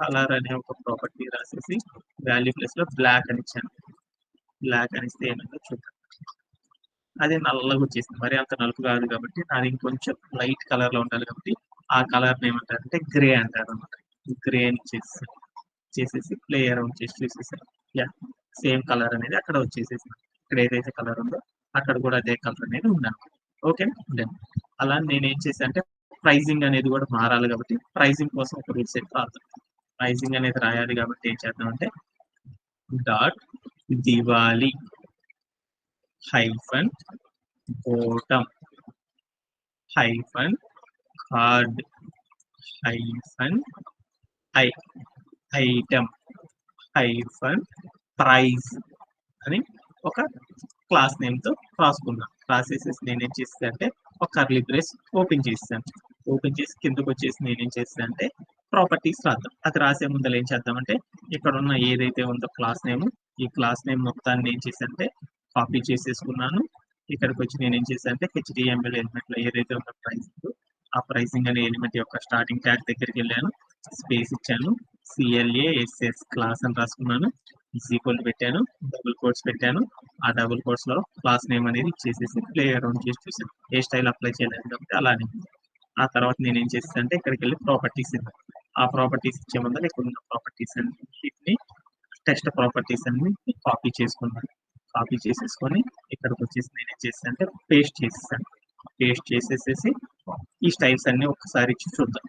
కలర్ అనే ఒక ప్రాపర్టీ రాసేసి వాల్యూ ప్లేస్ లో బ్లాక్ అని ఇచ్చాను. బ్లాక్ అని ఇస్తే ఏమైందో చూద్దాం, అది నల్లగా వచ్చేసింది. మరి అంత నలుపు కాదు కాబట్టి అది ఇంకొంచెం లైట్ కలర్ లో ఉండాలి కాబట్టి ఆ కలర్ ఏమంటారంటే గ్రే అంటారు అనమాట. గ్రే అని చేసేసి ప్లే అరౌండ్ చేసి చూసేసాను. యా, సేమ్ కలర్ అనేది అక్కడ వచ్చేసేసి ఇక్కడ ఏదైతే కలర్ ఉందో అక్కడ కూడా అదే కలర్ అనేది ఉండాలి. ఓకే, అలా నేను ఏం చేశాను అంటే ప్రైజింగ్ అనేది కూడా మారాలి కాబట్టి ప్రైజింగ్ కోసం ఒక రూల్ సెట్ రాదు. ప్రైజింగ్ అనేది రాయాలి కాబట్టి ఏం చేద్దామంటే dot Diwali hyphen bottom hyphen card hyphen item hyphen prize అని ఒక క్లాస్ నేమ్ తో రాసుకున్నాను. రాసేసేసి నేనేం చేస్తాను అంటే ఒక కర్లీ బ్రేస్ ఓపెన్ చేస్తాను. ఓపెన్ చేసి కిందకు వచ్చేసి నేనేం చేస్తాను అంటే ప్రాపర్టీస్ రాద్దాం. అది రాసే ముందర ఏం చేద్దామంటే ఇక్కడ ఉన్న ఏదైతే ఉందో క్లాస్ నేమ్, ఈ క్లాస్ నేమ్ మొత్తాన్ని ఏం చేశానంటే కాపీ చేసేసుకున్నాను. ఇక్కడికి వచ్చి నేను ఏం చేశాను అంటే హెచ్డిఎంఎల్ ఎలిమెంట్ లో ఏదైతే ఉందో ప్రైస్ ఆ ప్రైసింగ్ అనే ఎలిమెంట్ యొక్క స్టార్టింగ్ ట్యాగ్ దగ్గరికి వెళ్ళాను, స్పేస్ ఇచ్చాను, CLASS క్లాస్ అని రాసుకున్నాను, ఈక్వల్ పెట్టాను, డబుల్ కోట్స్ పెట్టాను. ఆ డబుల్ కోట్స్ లో క్లాస్ నేమ్ అనేది ఇచ్చేసేసి ప్లే అరౌండ్ చేసి చూసాను. ఏ స్టైల్ అప్లై చేయలేదు కాబట్టి అలానే. ఆ తర్వాత నేను ఏం చేస్తాను అంటే ఇక్కడికి వెళ్ళి ప్రాపర్టీస్ ఇవ్వాలి. ఆ ప్రాపర్టీస్ ఇచ్చే ముందర ఇక్కడ ఉన్న ప్రాపర్టీస్ అన్నిటిని టెక్స్ట్ ప్రాపర్టీస్ అన్ని కాపీ చేసుకున్నాను. కాపీ చేసేసుకొని ఇక్కడికి వచ్చేసి నేను ఏం చేస్తాను అంటే పేస్ట్ చేసేసాను. పేస్ట్ చేసేసేసి ఈ స్టైల్స్ అన్ని ఒకసారి ఇచ్చి చూద్దాం.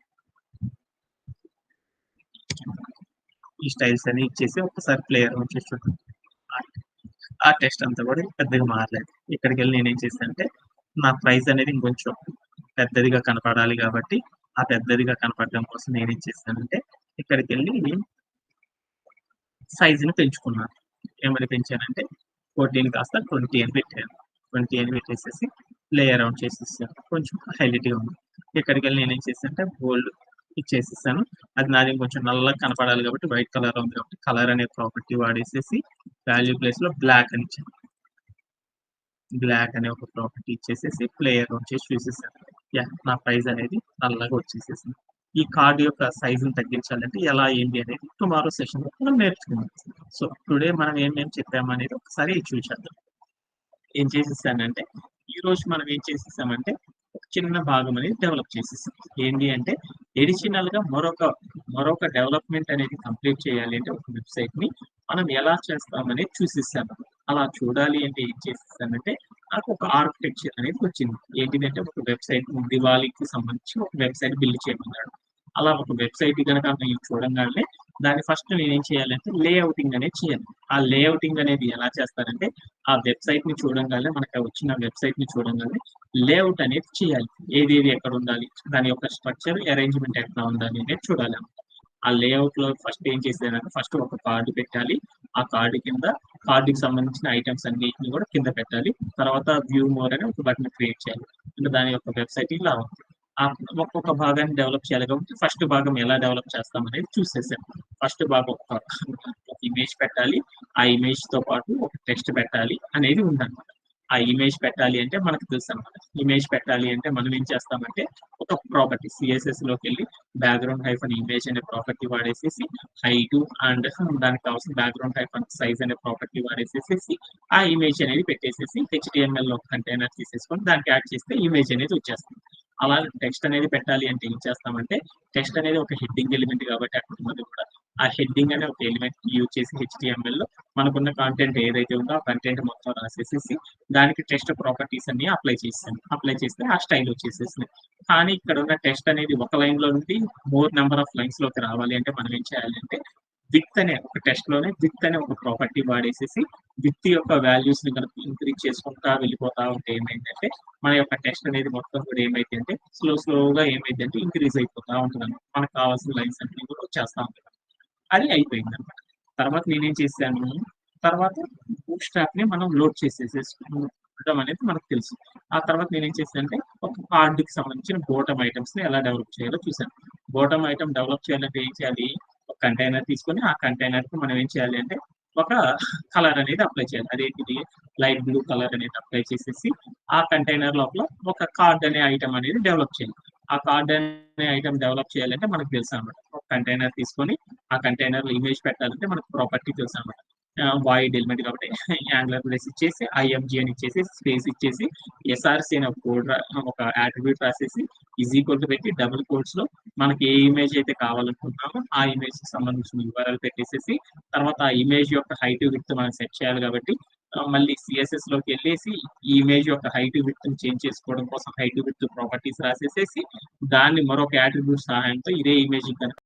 ఈ స్టైల్స్ అన్ని ఇచ్చేసి ఒకసారి ప్లే అరౌండ్ చేసి చూద్దాం. ఆ టెస్ట్ అంతా కూడా పెద్దగా మారలేదు. ఇక్కడికి వెళ్ళి నేను ఏం చేస్తాను అంటే నా ప్రైస్ అనేది ఇంకొంచెం పెద్దదిగా కనపడాలి కాబట్టి ఆ పెద్దదిగా కనపడడం కోసం నేను ఏం చేస్తానంటే ఇక్కడికి వెళ్ళి సైజుని పెంచుకున్నాను. ఏమని పెంచానంటే 14 కాస్త 20 అని పెట్టాను. 20 అని పెట్టేసేసి ప్లే అరౌండ్ చేసేసాను. కొంచెం హైలైట్గా ఉంది. ఇక్కడికి వెళ్ళి నేను ఏం చేస్తానంటే గోల్డ్ ఇచ్చేసేసాను. అది నాది కొంచెం నల్లగా కనపడాలి కాబట్టి వైట్ కలర్ ఉంది కాబట్టి కలర్ అనే ప్రాపర్టీ వాడేసేసి వాల్యూ ప్లేస్ లో బ్లాక్ అని ఇచ్చాను. బ్లాక్ అనే ఒక ప్రాపర్టీ ఇచ్చేసేసి ప్లే అరౌండ్ చేసి చూసేసాను. యా నా ప్రైస్ అనేది నల్లగా వచ్చేసేసింది. ఈ కార్డ్ యొక్క సైజుని తగ్గించాలంటే ఎలా ఏంటి అనేది టుమారో సెషన్ లో మనం నేర్చుకుందాం. సో టుడే మనం ఏమేమి చెప్పాము అనేది ఒకసారి చూసేద్దాం. ఏం చేసేసానంటే ఈ రోజు మనం ఏం చేసేసామంటే ఒక చిన్న భాగం అనేది డెవలప్ చేసేసాం. ఏంటి అంటే ఎడిషనల్ గా మరొక డెవలప్మెంట్ అనేది కంప్లీట్ చేయాలి అంటే ఒక వెబ్సైట్ ని మనం ఎలా చేస్తామనేది చూసేసాను. అలా చూడాలి అంటే ఏం చేసేసానంటే నాకు ఒక ఆర్కిటెక్చర్ అనేది వచ్చింది. ఏంటిదంటే ఒక వెబ్సైట్ దివాళీకి సంబంధించి ఒక వెబ్సైట్ బిల్డ్ చేయమన్నాడు. అలా ఒక వెబ్సైట్ కనుక మీరు చూడంగానే దాన్ని ఫస్ట్ నేనేం చేయాలంటే లేఅవుటింగ్ అనేది చేయాలి. ఆ లేఅవుటింగ్ అనేది ఎలా చేస్తారంటే ఆ వెబ్సైట్ ని చూడంగానే మనకు వచ్చిన వెబ్సైట్ ని చూడంగానే లేఅవుట్ అనేది చేయాలి. ఏది ఎక్కడ ఉండాలి, దాని యొక్క స్ట్రక్చర్ అరేంజ్మెంట్ ఎట్లా ఉండాలి అనేది చూడాలి. ఆ లేఅవుట్ లో ఫస్ట్ ఏం చేసేదంటే ఫస్ట్ ఒక కార్డు పెట్టాలి. ఆ కార్డు కింద కార్డుకి సంబంధించిన ఐటమ్స్ అన్నిటిని కూడా కింద పెట్టాలి. తర్వాత వ్యూ మోర్ అని ఒక బటన్ క్రియేట్ చేయాలి. అంటే దాని యొక్క వెబ్సైట్ ఇలా ఉంది. ఆ ఒక్కొక్క భాగాన్ని డెవలప్ చేయాలి కాబట్టి ఫస్ట్ భాగం ఎలా డెవలప్ చేస్తాం అనేది చూసేసాం. ఫస్ట్ భాగం ఒక ఇమేజ్ పెట్టాలి. ఆ ఇమేజ్ తో పాటు ఒక టెక్స్ట్ పెట్టాలి అనేది ఉందన్నమాట. ఆ ఇమేజ్ పెట్టాలి అంటే మనకు తెలుసు అనమాట. ఇమేజ్ పెట్టాలి అంటే మనం ఏం చేస్తామంటే ఒక ప్రాపర్టీ CSS లోకి వెళ్ళి బ్యాక్గ్రౌండ్ హైఫన్ ఇమేజ్ అనే ప్రాపర్టీ వాడేసేసి హైట్ అండ్ దానికి కావాల్సిన బ్యాక్గ్రౌండ్ హైఫన్ సైజ్ అనే ప్రాపర్టీ వాడేసేసి ఆ ఇమేజ్ అనేది పెట్టేసేసి HTML లో కంటైనర్ తీసేసుకొని దానికి యాడ్ చేస్తే ఇమేజ్ అనేది వచ్చేస్తుంది. అలా టెక్స్ట్ అనేది పెట్టాలి అంటే ఏం చేస్తామంటే టెక్స్ట్ అనేది ఒక హెడ్డింగ్ ఎలిమెంట్ కాబట్టి అక్కడ ఉన్నది కూడా ఆ హెడ్డింగ్ అనే ఒక ఎలిమెంట్ యూజ్ చేసి HTML లో మనకున్న కంటెంట్ ఏదైతే ఉందో ఆ కంటెంట్ మొత్తం రాసేసేసి దానికి టెక్స్ట్ ప్రాపర్టీస్ అన్ని అప్లై చేస్తాను. అప్లై చేస్తే ఆ స్టైల్ వచ్చేసేసింది. కానీ ఇక్కడ ఉన్న టెక్స్ట్ అనేది ఒక లైన్ లో నుండి మోర్ నెంబర్ ఆఫ్ లైన్స్ లోకి రావాలి అంటే మనం ఏం చేయాలి అంటే విత్ అనే ఒక టెక్స్ట్ లోనే విత్ అనే ఒక ప్రాపర్టీ వాడేసేసి విత్ యొక్క వాల్యూస్ ని కనుక ఇంక్రీజ్ చేసుకుంటా వెళ్ళిపోతా ఉంటే ఏమైందంటే మన యొక్క టెక్స్ట్ అనేది మొత్తం కూడా ఏమైందంటే స్లోగా ఏమైందంటే ఇంక్రీజ్ అయిపోతా ఉంటుంది. మనకు కావాల్సిన లైన్స్ అన్ని కూడా వచ్చేస్తా ఉంటుంది. అది అయిపోయింది అనమాట. తర్వాత నేనేం చేశాను, తర్వాత బూట్ స్ట్రాప్ ని మనం లోడ్ చేసేసేసుకుంటాం అనేది మనకు తెలుసు. ఆ తర్వాత నేనేం చేశాను అంటే ఒక కార్డుకి సంబంధించిన బోటమ్ ఐటమ్స్ ని ఎలా డెవలప్ చేయాలో చూసాను. బోటమ్ ఐటమ్ డెవలప్ చేయాలంటే ఏం చేయాలి, ఒక కంటైనర్ తీసుకొని ఆ కంటైనర్ కి మనం ఏం చేయాలి అంటే ఒక కలర్ అనేది అప్లై చేయాలి. అదేంటిది లైట్ బ్లూ కలర్ అనేది అప్లై చేసేసి ఆ కంటైనర్ లోపల ఒక కార్డ్ అనే ఐటమ్ అనేది డెవలప్ చేయాలి. ఆ కార్డ్ అనే ఐటమ్ డెవలప్ చేయాలంటే మనకు తెలుసు అనమాట. ఒక కంటైనర్ తీసుకొని ఆ కంటైనర్ లో ఇమేజ్ పెట్టాలంటే మనకు ప్రాపర్టీ తెలుసు అనమాట. వాయిడ్ ఎలిమెంట్ కాబట్టి యాంగులర్ ప్లేస్ ఇచ్చేసి IMG అని ఇచ్చేసి స్పేస్ ఇచ్చేసి SRC అనే ఒక కోడ్ ఒక అట్రిబ్యూట్ రాసేసి ఈక్వల్ టు పెట్టి డబుల్ కోట్స్ లో మనకి ఏ ఇమేజ్ అయితే కావాలనుకుంటున్నామో ఆ ఇమేజ్ కి సంబంధించిన URL పెట్టేసేసి తర్వాత ఆ ఇమేజ్ యొక్క హైట్ విడ్త్ మనం సెట్ చేయాలి కాబట్టి మళ్ళీ CSS లోకి వెళ్ళేసి ఈ ఇమేజ్ యొక్క హైట్ విడ్త్ చేంజ్ చేసుకోవడం కోసం హైట్ విడ్త్ ప్రాపర్టీస్ రాసేసేసి దాన్ని మరొక అట్రిబ్యూట్ సహాయంతో ఇదే ఇమేజ్ కనుక